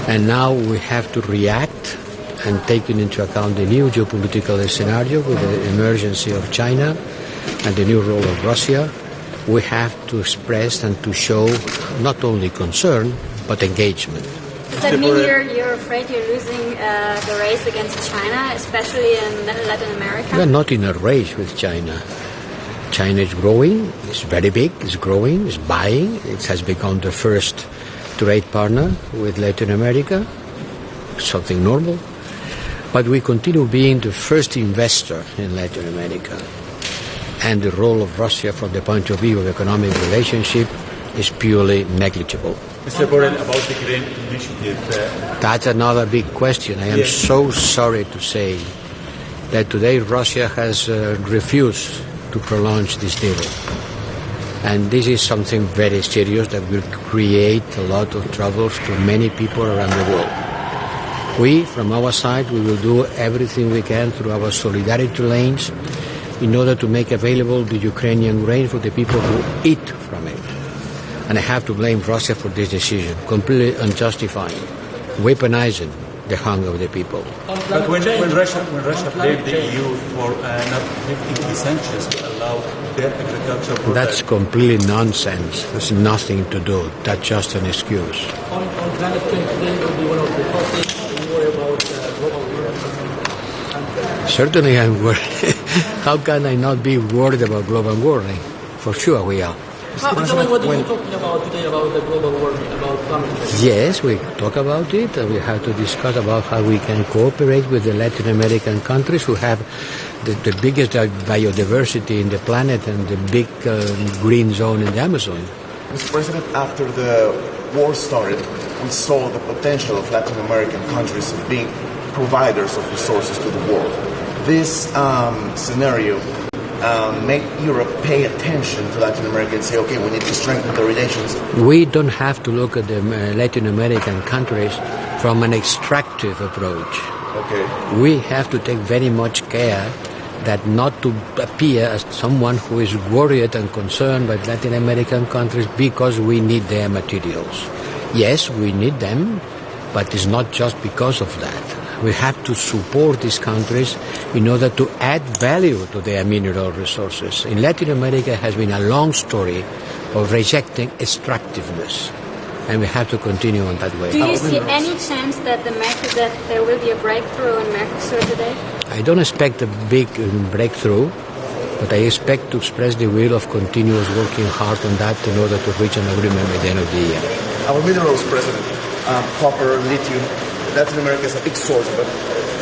And now we have to react and taking into account the new geopolitical scenario with the emergence of China and the new role of Russia, we have to express and to show not only concern, but engagement. Does that mean you're afraid you're losing the race against China, especially in Latin America? We are not in a race with China. China is growing, it's very big, it's growing, it's buying. It has become the first trade partner with Latin America, something normal. But we continue being the first investor in Latin America. And the role of Russia from the point of view of economic relationship is purely negligible. Mr. Borrell, about the Green Initiative. That's another big question. I am so sorry to say that today Russia has refused to prolong this deal. And this is something very serious that will create a lot of troubles to many people around the world. We, from our side, we will do everything we can through our solidarity lanes in order to make available the Ukrainian grain for the people who eat from it. And I have to blame Russia for this decision, completely unjustified, weaponizing the hunger of the people. But when Russia blamed the EU for not lifting the sanctions to allow their agricultural products. That's completely nonsense. There's nothing to do. That's just an excuse. On climate change today will be one of the topics. Are you worried about global warming? Certainly I'm worried. How can I not be worried about global warming? For sure we are. What are you talking about today about the global warming, about climate change? Yes, we talk about it. We have to discuss about how we can cooperate with the Latin American countries who have the biggest biodiversity in the planet and the big green zone in the Amazon. Mr. President, after the war started, we saw the potential of Latin American countries of being providers of resources to the world. This scenario make Europe pay attention to Latin America and say, okay, we need to strengthen the relations. We don't have to look at the Latin American countries from an extractive approach. Okay. We have to take very much care that not to appear as someone who is worried and concerned by Latin American countries because we need their materials. Yes, we need them, but it's not just because of that. We have to support these countries in order to add value to their mineral resources. In Latin America has been a long story of rejecting extractiveness, and we have to continue on that way. Do you see any chance that there will be a breakthrough in Mercosur today? I don't expect a big breakthrough, but I expect to express the will of continuous working hard on that in order to reach an agreement by the end of the year. Our minerals, President, copper, lithium, Latin America is a big source, but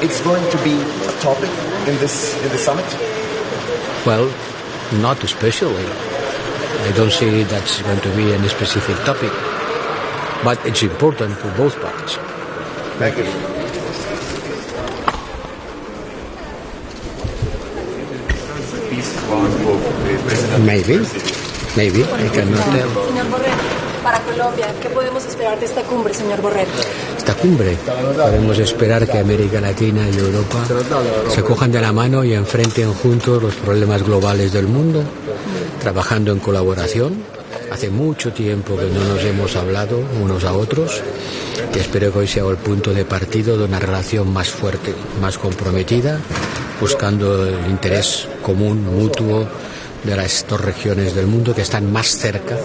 it's going to be a topic in the summit? Well, not especially. I don't see that's going to be any specific topic, but it's important for both parts. Thank you. Maybe, I cannot tell. Señor Borrell, para Colombia, ¿qué podemos esperar de esta cumbre, señor Borrell? Esta cumbre, podemos esperar que América Latina y Europa se cojan de la mano y enfrenten juntos los problemas globales del mundo, trabajando en colaboración. Hace mucho tiempo que no nos hemos hablado unos a otros y espero que hoy sea el punto de partida de una relación más fuerte, más comprometida, buscando el interés común, mutuo, de las dos regiones del mundo que están más cerca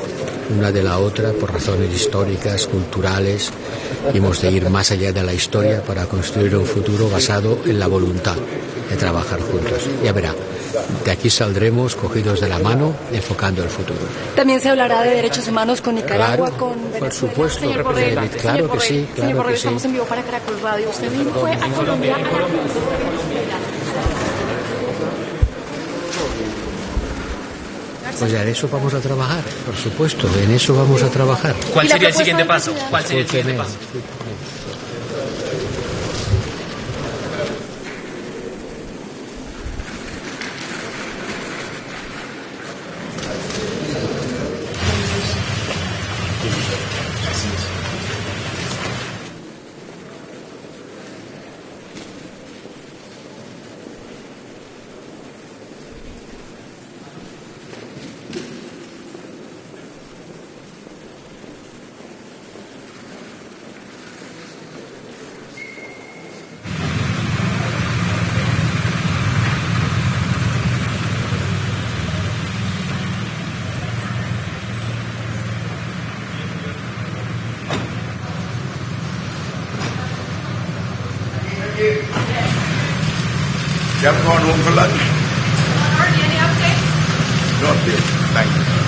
una de la otra por razones históricas, culturales, y hemos de ir más allá de la historia para construir un futuro basado en la voluntad de trabajar juntos. Ya verá, de aquí saldremos cogidos de la mano, enfocando el futuro. También se hablará de derechos humanos con Nicaragua, Claro, con Venezuela. por supuesto. Señor Borrell, Claro que sí, Señor claro Borrell, que sí. estamos en vivo para Caracol Radio. Usted mismo fue a Colombia a la Pues ya en eso vamos a trabajar, por supuesto, en eso vamos a trabajar. ¿Cuál sería el siguiente paso? ¿Cuál sería el siguiente paso? You haven't gone home for lunch? Marty, any updates? No update. Thank you.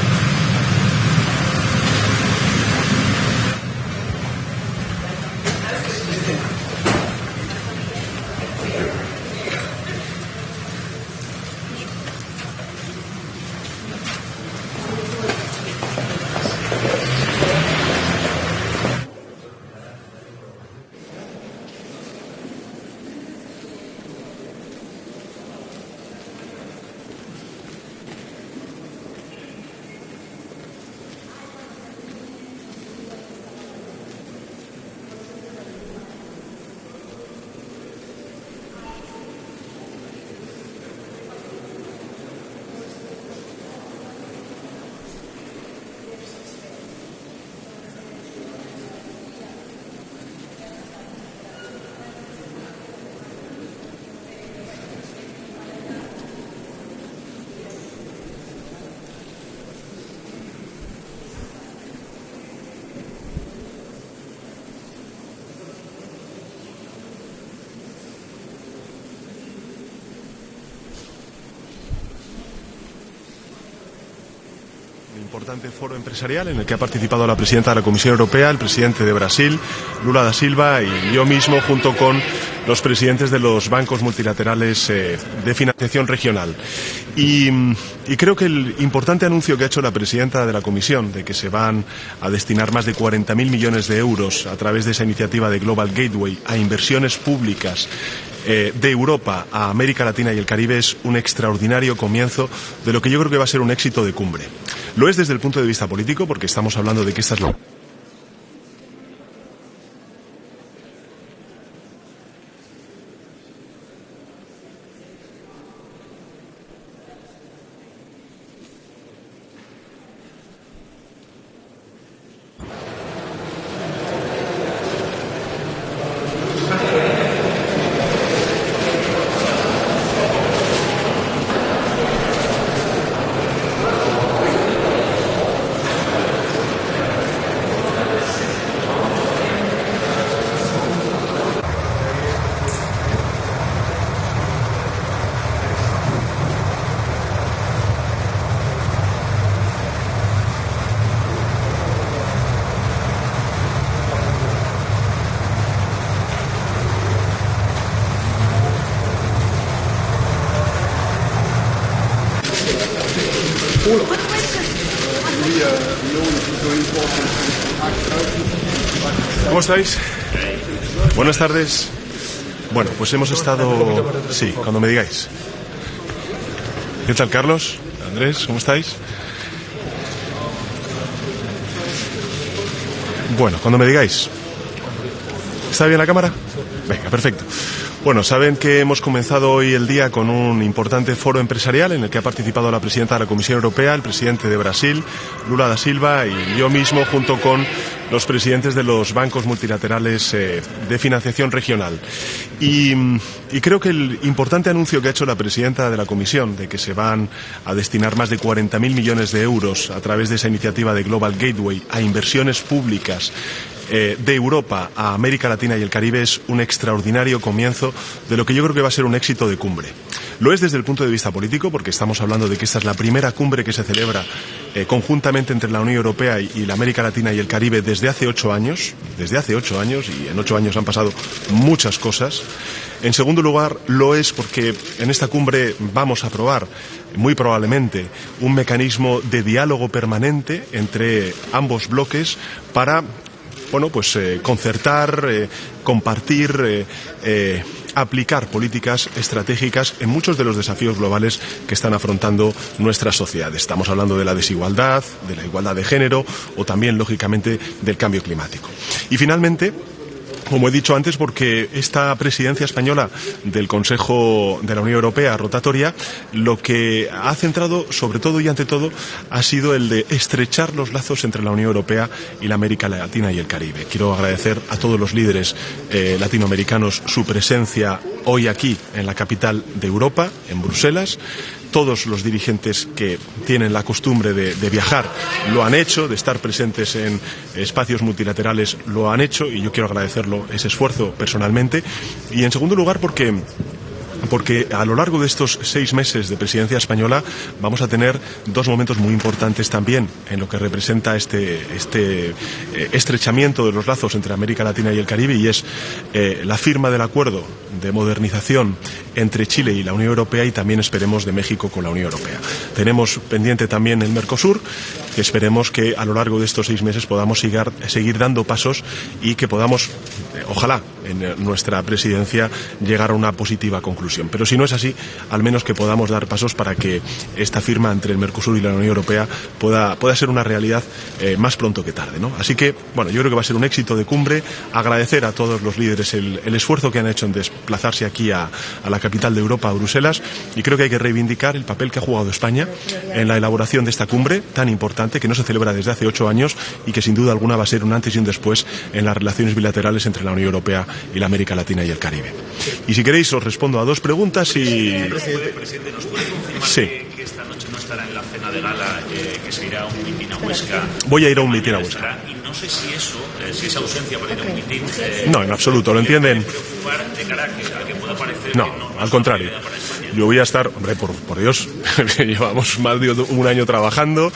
Importante foro empresarial en el que ha participado la presidenta de la Comisión Europea, el presidente de Brasil, Lula da Silva, y yo mismo, junto con los presidentes de los bancos multilaterales de financiación regional. Y creo que el importante anuncio que ha hecho la presidenta de la Comisión, de que se van a destinar más de 40.000 millones de euros a través de esa iniciativa de Global Gateway a inversiones públicas de Europa a América Latina y el Caribe, es un extraordinario comienzo de lo que yo creo que va a ser un éxito de cumbre. Lo es desde el punto de vista político, porque estamos hablando de que esta es la... ¿Cómo estáis? Buenas tardes. Bueno, pues hemos estado... Sí, cuando me digáis. ¿Qué tal, Carlos? Andrés, ¿cómo estáis? Bueno, cuando me digáis. ¿Está bien la cámara? Venga, perfecto. Bueno, saben que hemos comenzado hoy el día con un importante foro empresarial en el que ha participado la presidenta de la Comisión Europea, el presidente de Brasil, Lula da Silva, y yo mismo, junto con los presidentes de los bancos multilaterales de financiación regional. Y creo que el importante anuncio que ha hecho la presidenta de la Comisión, de que se van a destinar más de 40.000 millones de euros a través de esa iniciativa de Global Gateway a inversiones públicas de Europa a América Latina y el Caribe, es un extraordinario comienzo de lo que yo creo que va a ser un éxito de cumbre. Lo es desde el punto de vista político, porque estamos hablando de que esta es la primera cumbre que se celebra conjuntamente entre la Unión Europea y la América Latina y el Caribe desde hace 8 años, y en 8 años han pasado muchas cosas. En segundo lugar, lo es porque en esta cumbre vamos a aprobar, muy probablemente, un mecanismo de diálogo permanente entre ambos bloques para, concertar, compartir, aplicar políticas estratégicas en muchos de los desafíos globales que están afrontando nuestras sociedades. Estamos hablando de la desigualdad, de la igualdad de género o también, lógicamente, del cambio climático. Y finalmente, como he dicho antes, porque esta presidencia española del Consejo de la Unión Europea rotatoria lo que ha centrado, sobre todo y ante todo, ha sido el de estrechar los lazos entre la Unión Europea y la América Latina y el Caribe. Quiero agradecer a todos los líderes latinoamericanos su presencia hoy aquí en la capital de Europa, en Bruselas. Todos los dirigentes que tienen la costumbre de viajar lo han hecho, de estar presentes en espacios multilaterales lo han hecho, y yo quiero agradecerlo, ese esfuerzo, personalmente. Y en segundo lugar porque a lo largo de estos 6 meses de presidencia española vamos a tener 2 momentos muy importantes también en lo que representa este estrechamiento de los lazos entre América Latina y el Caribe, y es la firma del acuerdo de modernización entre Chile y la Unión Europea, y también esperemos de México con la Unión Europea. Tenemos pendiente también el Mercosur, que esperemos que a lo largo de estos 6 meses podamos seguir dando pasos y que podamos, ojalá, en nuestra presidencia llegar a una positiva conclusión. Pero si no es así, al menos que podamos dar pasos para que esta firma entre el Mercosur y la Unión Europea pueda ser una realidad más pronto que tarde, ¿no? Así que, yo creo que va a ser un éxito de cumbre. Agradecer a todos los líderes el esfuerzo que han hecho en desplazarse aquí a la capital de Europa, a Bruselas, y creo que hay que reivindicar el papel que ha jugado España en la elaboración de esta cumbre tan importante, que no se celebra desde hace 8 años y que sin duda alguna va a ser un antes y un después en las relaciones bilaterales entre la Unión Europea y la América Latina y el Caribe. Y si queréis os respondo a 2 preguntas y... Presidente, ¿nos puede confirmar que esta noche no estará en la cena de gala, que se irá a un mitin a Huesca? Voy a ir a un mitin a Huesca. Y no sé si si esa ausencia para ir a un mitin... no, en absoluto, ¿lo entienden? De cara a que pueda parecer no, al contrario. Yo voy a estar, hombre, por Dios, llevamos más de 1 año trabajando,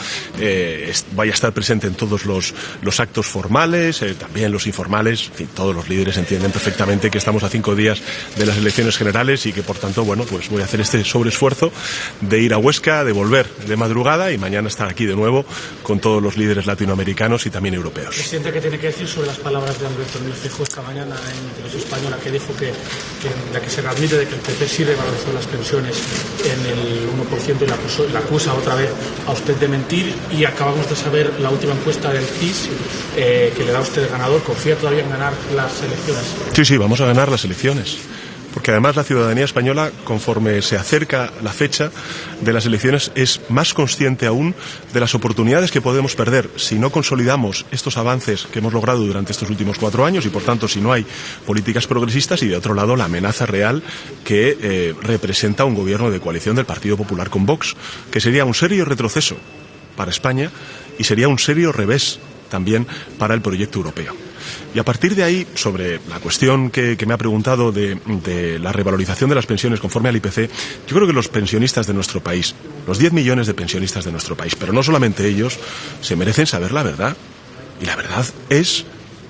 voy a estar presente en todos los actos formales, también los informales. En fin, todos los líderes entienden perfectamente que estamos a 5 días de las elecciones generales y que, por tanto, pues voy a hacer este sobreesfuerzo de ir a Huesca, de volver de madrugada y mañana estar aquí de nuevo con todos los líderes latinoamericanos y también europeos. Presidente, ¿qué tiene que decir sobre las palabras de Alberto Núñez Feijóo esta mañana en Televisión Española, que dijo que se readmite de que el PP sí revalorizó las pensiones en el 1% y la acusa otra vez a usted de mentir? Y acabamos de saber la última encuesta del CIS, que le da a usted ganador. ¿Confía todavía en ganar las elecciones? Sí, vamos a ganar las elecciones. Porque además la ciudadanía española, conforme se acerca la fecha de las elecciones, es más consciente aún de las oportunidades que podemos perder si no consolidamos estos avances que hemos logrado durante estos últimos 4 años y, por tanto, si no hay políticas progresistas, y, de otro lado, la amenaza real que representa un gobierno de coalición del Partido Popular con Vox, que sería un serio retroceso para España y sería un serio revés también para el proyecto europeo. Y a partir de ahí, sobre la cuestión que me ha preguntado de la revalorización de las pensiones conforme al IPC, yo creo que los pensionistas de nuestro país, los 10 millones de pensionistas de nuestro país, pero no solamente ellos, se merecen saber la verdad. Y la verdad es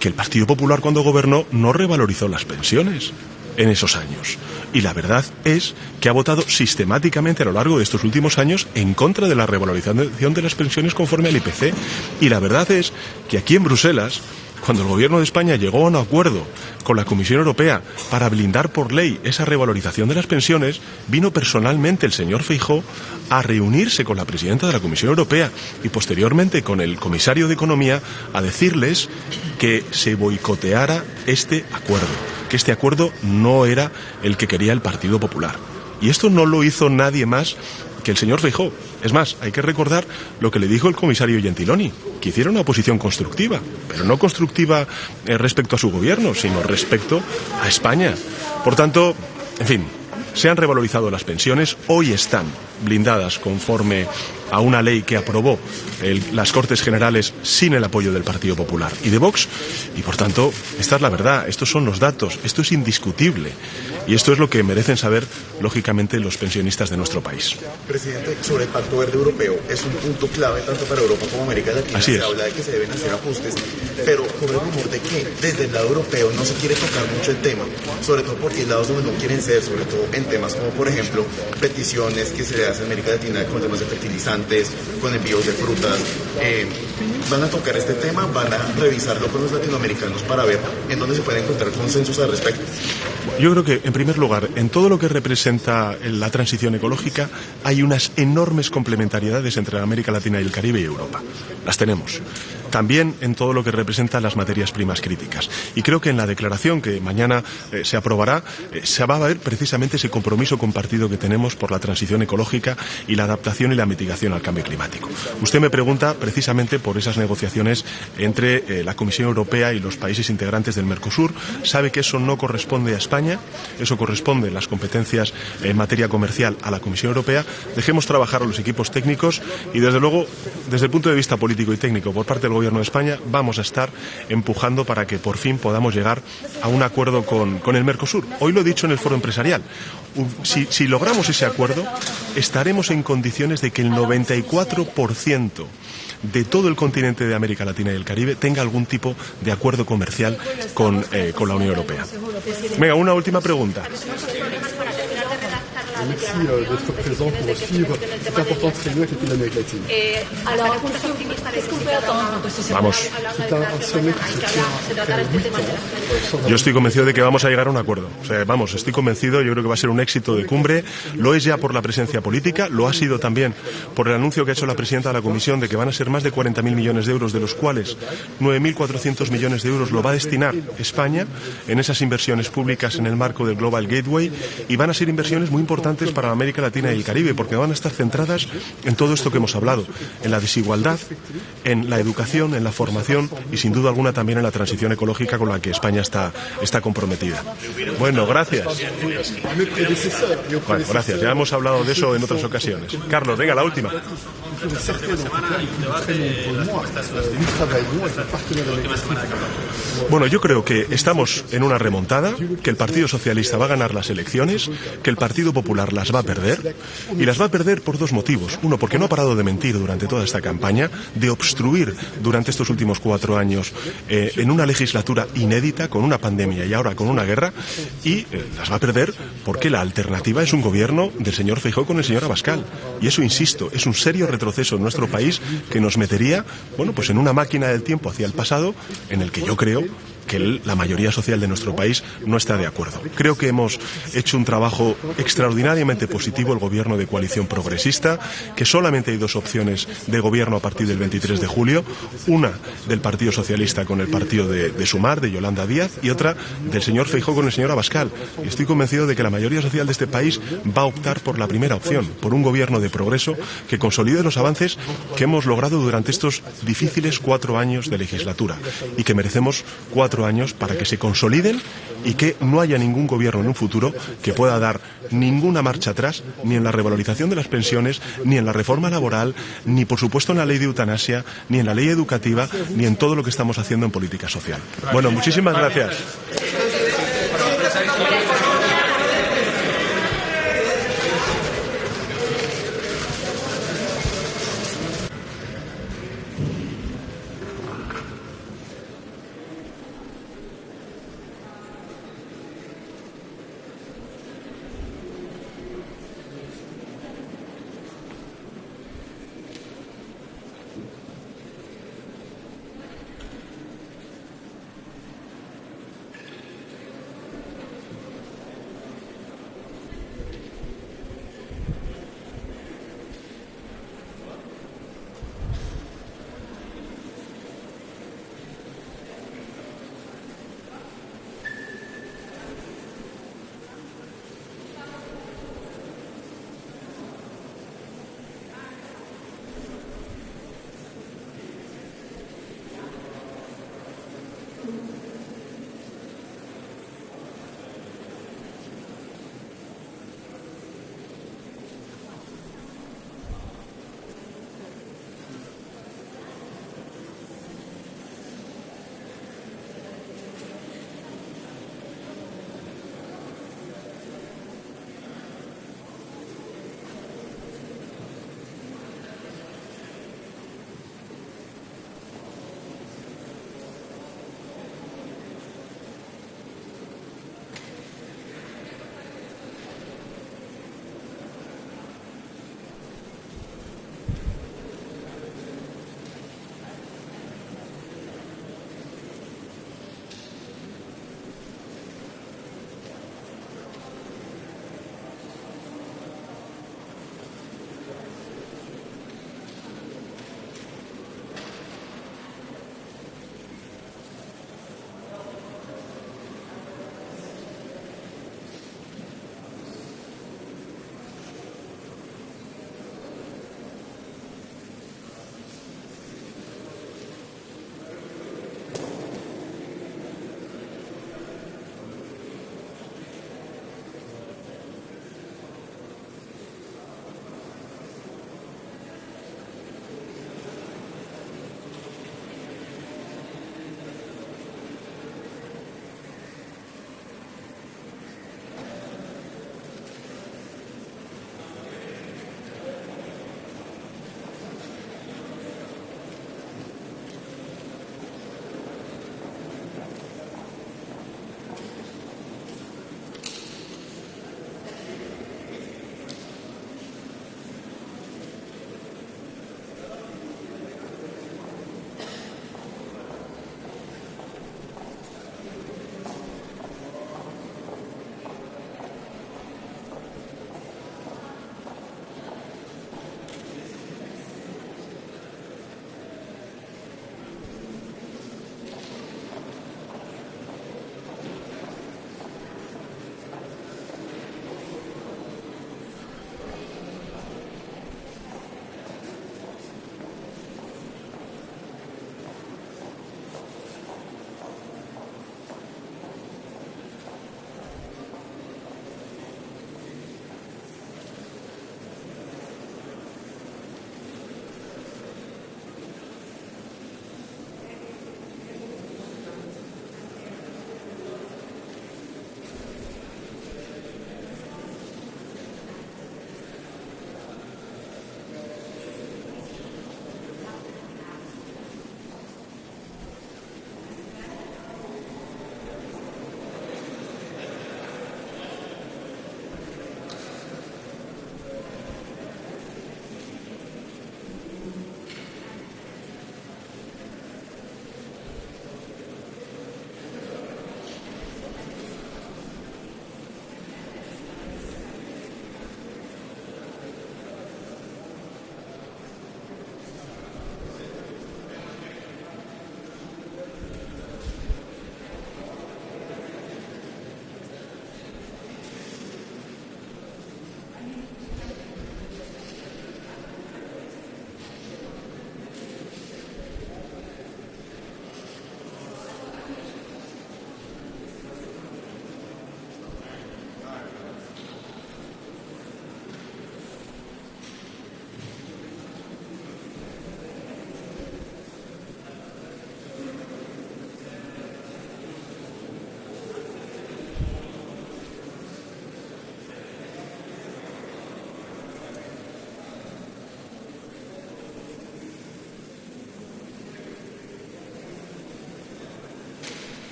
que el Partido Popular, cuando gobernó, no revalorizó las pensiones en esos años. Y la verdad es que ha votado sistemáticamente a lo largo de estos últimos años en contra de la revalorización de las pensiones conforme al IPC. Y la verdad es que aquí en Bruselas, cuando el Gobierno de España llegó a un acuerdo con la Comisión Europea para blindar por ley esa revalorización de las pensiones, vino personalmente el señor Feijóo a reunirse con la presidenta de la Comisión Europea y posteriormente con el comisario de Economía a decirles que se boicoteara este acuerdo, que este acuerdo no era el que quería el Partido Popular. Y esto no lo hizo nadie más que el señor Feijóo. Es más, hay que recordar lo que le dijo el comisario Gentiloni, que hiciera una oposición constructiva, pero no constructiva respecto a su gobierno, sino respecto a España. Por tanto, en fin, se han revalorizado las pensiones, hoy están blindadas conforme a una ley que aprobó las Cortes Generales sin el apoyo del Partido Popular y de Vox, y por tanto, esta es la verdad, estos son los datos, esto es indiscutible. Y esto es lo que merecen saber, lógicamente, los pensionistas de nuestro país. Presidente, sobre el Pacto Verde Europeo, es un punto clave tanto para Europa como América Latina. Así es. Se habla de que se deben hacer ajustes, pero con el rumor de que desde el lado europeo no se quiere tocar mucho el tema, sobre todo porque hay lados donde no quieren ser, sobre todo en temas como, por ejemplo, peticiones que se le hacen a América Latina con temas de fertilizantes, con envíos de frutas. ¿Van a tocar este tema? ¿Van a revisarlo con los latinoamericanos para ver en dónde se pueden encontrar consensos al respecto? Yo creo que, en primer lugar, en todo lo que representa la transición ecológica hay unas enormes complementariedades entre América Latina y el Caribe y Europa. Las tenemos. También en todo lo que representa las materias primas críticas. Y creo que en la declaración que mañana se aprobará se va a ver precisamente ese compromiso compartido que tenemos por la transición ecológica y la adaptación y la mitigación al cambio climático. Usted me pregunta precisamente por esas negociaciones entre la Comisión Europea y los países integrantes del Mercosur. Sabe que eso no corresponde a España, eso corresponde en las competencias en materia comercial a la Comisión Europea. Dejemos trabajar a los equipos técnicos y, desde luego, desde el punto de vista político y técnico por parte del Gobierno de España, vamos a estar empujando para que por fin podamos llegar a un acuerdo con el Mercosur. Hoy lo he dicho en el foro empresarial. Si logramos ese acuerdo, estaremos en condiciones de que el 94% de todo el continente de América Latina y el Caribe tenga algún tipo de acuerdo comercial con la Unión Europea. Venga, una última pregunta. Merci d'être présent pour suivre cette importante réunion avec les pays d'Amérique latine. Alors, qu'est-ce qu'on peut attendre de ce sommet? Vamos. C'est un sommet qui se tient après 8 ans. Yo estoy convencido de que vamos a llegar a un acuerdo. O sea, vamos, estoy convencido, yo creo que va a ser un éxito de cumbre. Lo es ya por la presencia política, lo ha sido también por el anuncio que ha hecho la presidenta de la Comisión de que van a ser más de 40.000 millones de euros, de los cuales 9.400 millones de euros lo va a destinar España en esas inversiones públicas en el marco del Global Gateway, y van a ser inversiones muy importantes para América Latina y el Caribe, porque van a estar centradas en todo esto que hemos hablado, en la desigualdad, en la educación, en la formación y, sin duda alguna, también en la transición ecológica con la que España está comprometida. Bueno, gracias. Bueno, gracias. Ya hemos hablado de eso en otras ocasiones. Carlos, venga, la última. Bueno, yo creo que estamos en una remontada, que el Partido Socialista va a ganar las elecciones, que el Partido Popular las va a perder, y las va a perder por dos motivos. Uno, porque no ha parado de mentir durante toda esta campaña, de obstruir durante estos últimos 4 años en una legislatura inédita, con una pandemia y ahora con una guerra, y las va a perder porque la alternativa es un gobierno del señor Feijóo con el señor Abascal. Y eso, insisto, es un serio retroceso en nuestro país que nos metería, bueno, pues en una máquina del tiempo hacia el pasado, en el que yo creo que la mayoría social de nuestro país no está de acuerdo. Creo que hemos hecho un trabajo extraordinariamente positivo, el gobierno de coalición progresista, que solamente hay 2 opciones de gobierno a partir del 23 de julio, una del Partido Socialista con el partido de Sumar, de Yolanda Díaz, y otra del señor Feijóo con el señor Abascal. Y estoy convencido de que la mayoría social de este país va a optar por la primera opción, por un gobierno de progreso que consolide los avances que hemos logrado durante estos difíciles 4 años de legislatura, y que merecemos 4 años para que se consoliden y que no haya ningún gobierno en un futuro que pueda dar ninguna marcha atrás, ni en la revalorización de las pensiones, ni en la reforma laboral, ni por supuesto en la ley de eutanasia, ni en la ley educativa, ni en todo lo que estamos haciendo en política social. Bueno, muchísimas gracias.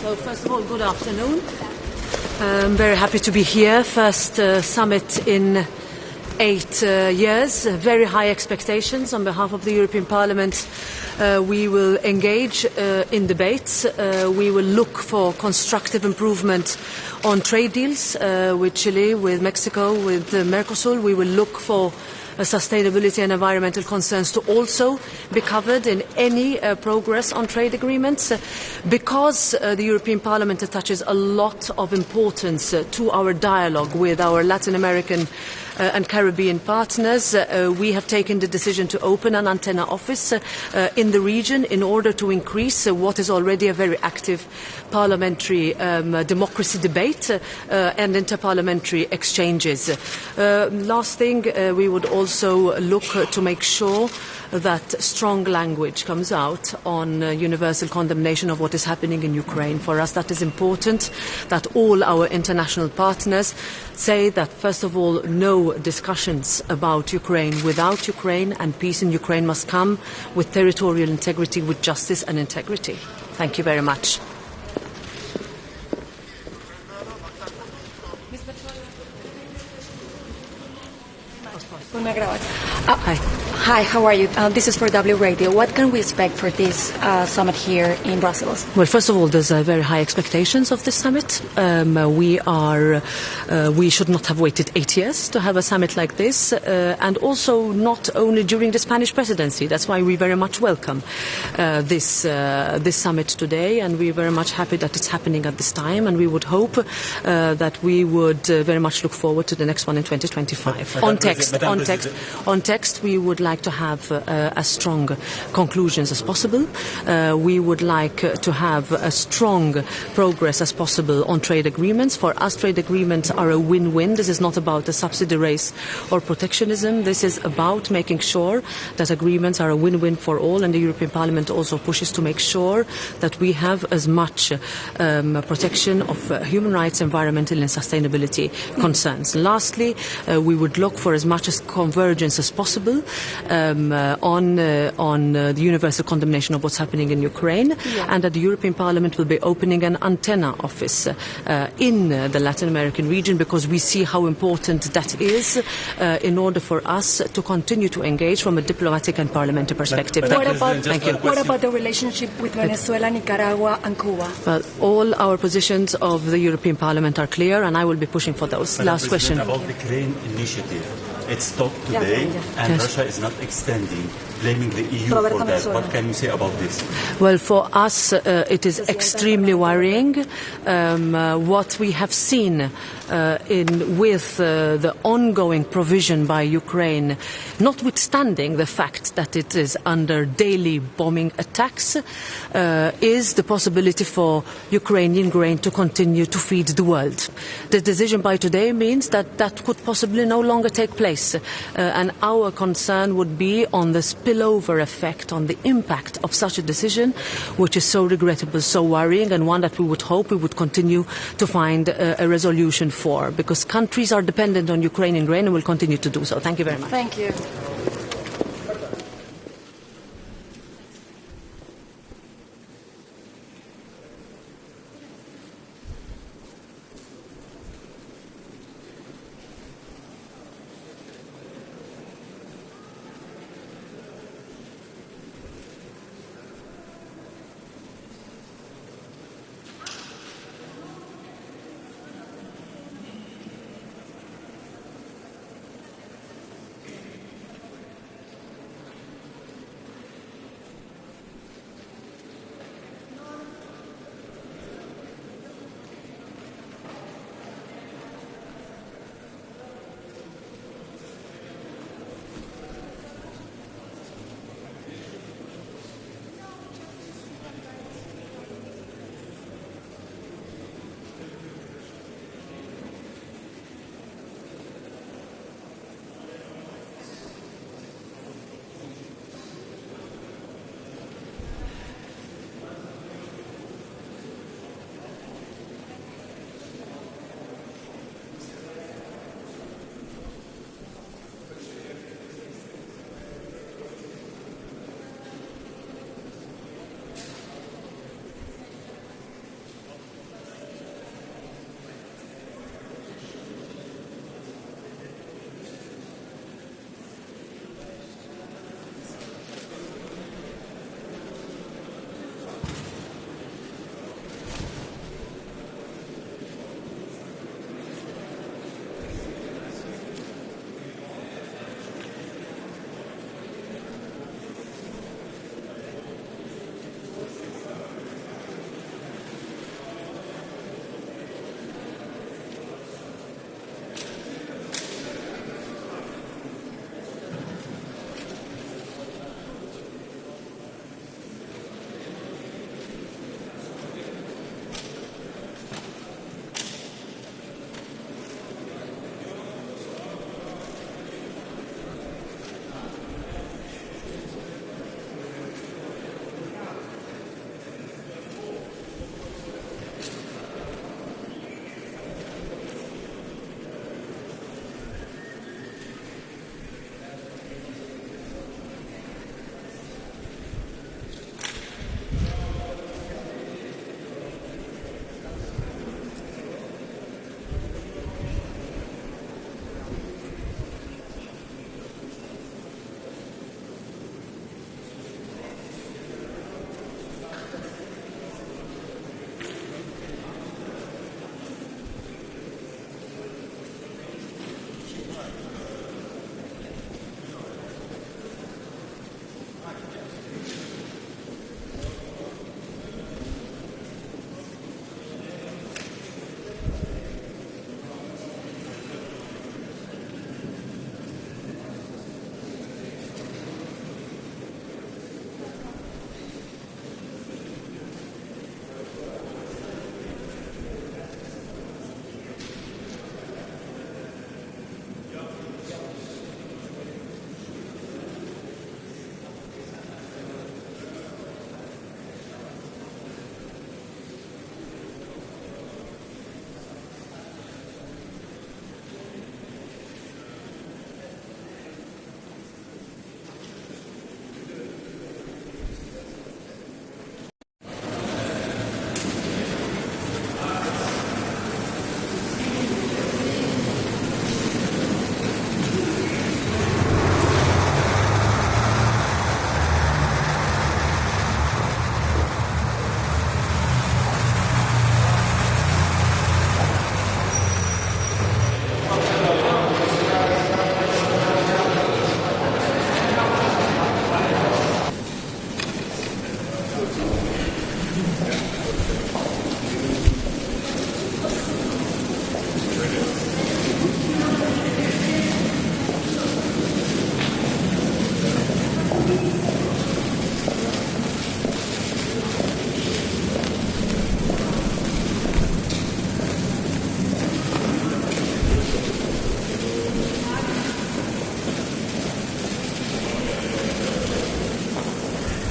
So first of all, good afternoon. I'm very happy to be here. First summit in 8 years. Very high expectations on behalf of the European Parliament. We will engage in debates. We will look for constructive improvement on trade deals with Chile, with Mexico, with Mercosur. We will look for sustainability and environmental concerns to also be covered in any progress on trade agreements. Because the European Parliament attaches a lot of importance to our dialogue with our Latin American and Caribbean partners, we have taken the decision to open an antenna office in the region in order to increase what is already a very active parliamentary democracy debate and interparliamentary exchanges. Last thing, we would also look to make sure that strong language comes out on universal condemnation of what is happening in Ukraine. For us, that is important, that all our international partners say that, first of all, no discussions about Ukraine without Ukraine, and peace in Ukraine must come with territorial integrity, with justice and integrity. Thank you very much. Hi, how are you? This is for W Radio. What can we expect for this summit here in Brussels? Well, first of all, there's very high expectations of this summit. We should not have waited 8 years to have a summit like this, and also not only during the Spanish presidency. That's why we very much welcome this summit today, and we're very much happy that it's happening at this time, and we would hope that we would very much look forward to the next one in 2025. On text, we would like to have as strong conclusions as possible. We would like to have as strong progress as possible on trade agreements. For us, trade agreements are a win-win. This is not about a subsidy race or protectionism. This is about making sure that agreements are a win-win for all, and the European Parliament also pushes to make sure that we have as much protection of human rights, environmental and sustainability concerns. Lastly, we would look for as much as convergence as possible on the universal condemnation of what's happening in Ukraine, and that the European Parliament will be opening an antenna office in the Latin American region, because we see how important that is in order for us to continue to engage from a diplomatic and parliamentary perspective. What about the relationship with Venezuela, Nicaragua, and Cuba? Well, all our positions of the European Parliament are clear, and I will be pushing for those. Last question. About the Ukraine initiative. It stopped today, and Russia is not extending, blaming the EU for that. What can you say about this? Well, for us, it is extremely worrying what we have seen with the ongoing provision by Ukraine, notwithstanding the fact that it is under daily bombing attacks, is the possibility for Ukrainian grain to continue to feed the world. The decision by today means that that could possibly no longer take place. And our concern would be on the spillover effect, on the impact of such a decision, which is so regrettable, so worrying, and one that we would hope we would continue to find a resolution for, because countries are dependent on Ukrainian grain and will continue to do so. Thank you very much. Thank you.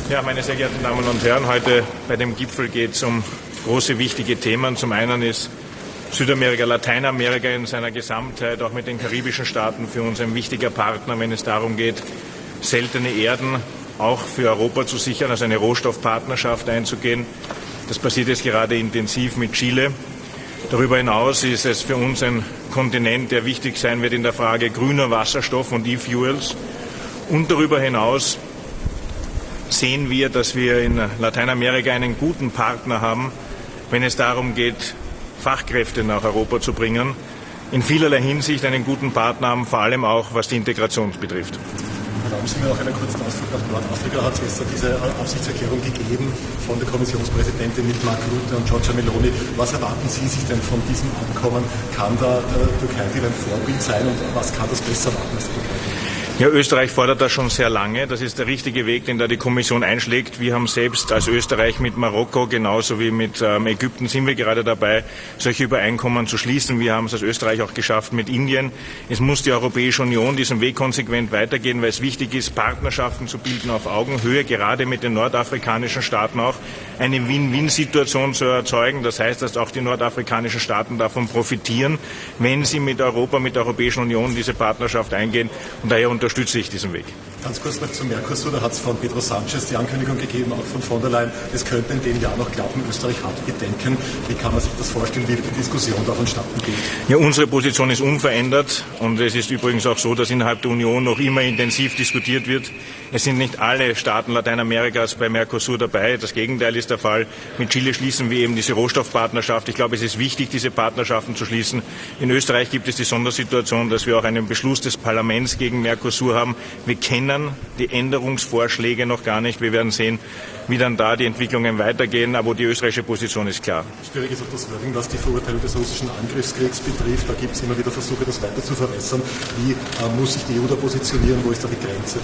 Ja, meine sehr geehrten Damen und Herren, heute bei dem Gipfel geht es um große, wichtige Themen. Zum einen ist Südamerika, Lateinamerika in seiner Gesamtheit, auch mit den karibischen Staaten, für uns ein wichtiger Partner, wenn es darum geht, seltene Erden auch für Europa zu sichern, also eine Rohstoffpartnerschaft einzugehen. Das passiert jetzt gerade intensiv mit Chile. Darüber hinaus ist es für uns ein Kontinent, der wichtig sein wird in der Frage grüner Wasserstoff und E-Fuels. Und darüber hinaus sehen wir, dass wir in Lateinamerika einen guten Partner haben, wenn es darum geht, Fachkräfte nach Europa zu bringen. In vielerlei Hinsicht einen guten Partner haben, vor allem auch was die Integration betrifft. Erlauben Sie mir noch einen kurzen Ausflug nach Nordafrika. Hat es gestern diese Absichtserklärung gegeben von der Kommissionspräsidentin mit Mark Rutte und Giorgia Meloni. Was erwarten Sie sich denn von diesem Abkommen? Kann da Türkei wieder ein Vorbild sein und was kann das besser machen als die Türkei? Ja, Österreich fordert das schon sehr lange. Das ist der richtige Weg, den da die Kommission einschlägt. Wir haben selbst als Österreich mit Marokko, genauso wie mit Ägypten, sind wir gerade dabei, solche Übereinkommen zu schließen. Wir haben es als Österreich auch geschafft mit Indien. Es muss die Europäische Union diesen Weg konsequent weitergehen, weil es wichtig ist, Partnerschaften zu bilden auf Augenhöhe, gerade mit den nordafrikanischen Staaten auch eine Win-Win-Situation zu erzeugen. Das heißt, dass auch die nordafrikanischen Staaten davon profitieren, wenn sie mit Europa, mit der Europäischen Union diese Partnerschaft eingehen. Und daher unterstütze ich diesen Weg. Ganz kurz noch zum Mercosur, da hat es von Pedro Sanchez die Ankündigung gegeben, auch von von der Leyen, es könnte in dem Jahr noch klappen, Österreich hat Bedenken. Wie kann man sich das vorstellen, wie die Diskussion da vonstatten geht? Ja, unsere Position ist unverändert und es ist übrigens auch so, dass innerhalb der Union noch immer intensiv diskutiert wird. Es sind nicht alle Staaten Lateinamerikas bei Mercosur dabei, das Gegenteil ist der Fall. Mit Chile schließen wir eben diese Rohstoffpartnerschaft. Ich glaube, es ist wichtig, diese Partnerschaften zu schließen. In Österreich gibt es die Sondersituation, dass wir auch einen Beschluss des Parlaments gegen Mercosur haben. Wir kennen die Änderungsvorschläge noch gar nicht. Wir werden sehen, wie dann da die Entwicklungen weitergehen. Aber die österreichische Position ist klar. Schwierig ist auch das Wording, was die Verurteilung des russischen Angriffskriegs betrifft. Da gibt es immer wieder Versuche, das weiter zu verbessern. Wie muss sich die EU da positionieren? Wo ist da die Grenze?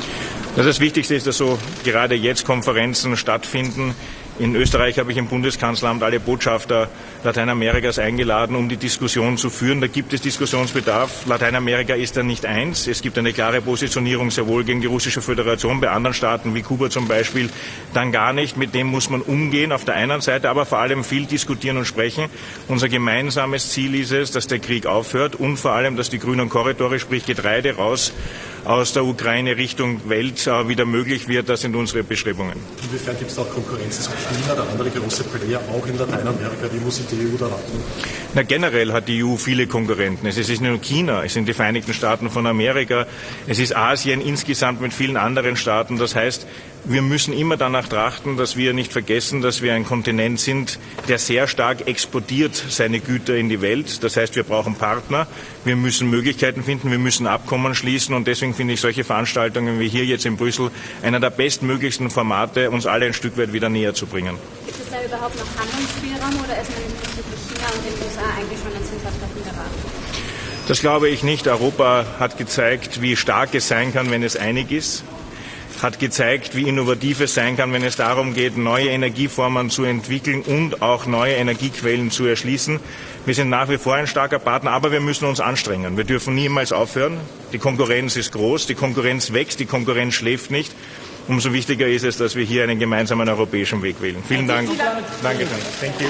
Das Wichtigste ist, dass so gerade jetzt Konferenzen stattfinden. In Österreich habe ich im Bundeskanzleramt alle Botschafter Lateinamerikas eingeladen, um die Diskussion zu führen. Da gibt es Diskussionsbedarf. Lateinamerika ist da nicht eins. Es gibt eine klare Positionierung sehr wohl gegen die Russische Föderation, bei anderen Staaten wie Kuba zum Beispiel dann gar nicht. Mit dem muss man umgehen auf der einen Seite, aber vor allem viel diskutieren und sprechen. Unser gemeinsames Ziel ist es, dass der Krieg aufhört und vor allem, dass die grünen Korridore, sprich Getreide raus aus der Ukraine Richtung Welt wieder möglich wird. Das sind unsere Bestrebungen. Inwiefern gibt es auch Konkurrenz? Ist China oder andere große Player auch in Lateinamerika? Wie muss sich die EU da halten? Na, generell hat die EU viele Konkurrenten. Es ist nicht nur China, es sind die Vereinigten Staaten von Amerika, es ist Asien insgesamt mit vielen anderen Staaten. Das heißt, wir müssen immer danach trachten, dass wir nicht vergessen, dass wir ein Kontinent sind, der sehr stark exportiert seine Güter in die Welt. Das heißt, wir brauchen Partner, wir müssen Möglichkeiten finden, wir müssen Abkommen schließen und deswegen finde ich solche Veranstaltungen wie hier jetzt in Brüssel einer der bestmöglichsten Formate, uns alle ein Stück weit wieder näher zu bringen. Ist es da überhaupt noch Handlungsspielraum oder ist man mit China und den USA eigentlich schon ins Hintertreffen geraten? Das glaube ich nicht. Europa hat gezeigt, wie stark es sein kann, wenn es einig ist. Hat gezeigt, wie innovativ es sein kann, wenn es darum geht, neue Energieformen zu entwickeln und auch neue Energiequellen zu erschließen. Wir sind nach wie vor ein starker Partner, aber wir müssen uns anstrengen. Wir dürfen niemals aufhören. Die Konkurrenz ist groß, die Konkurrenz wächst, die Konkurrenz schläft nicht. Umso wichtiger ist es, dass wir hier einen gemeinsamen europäischen Weg wählen. Vielen Dank. Danke schön. Thank you.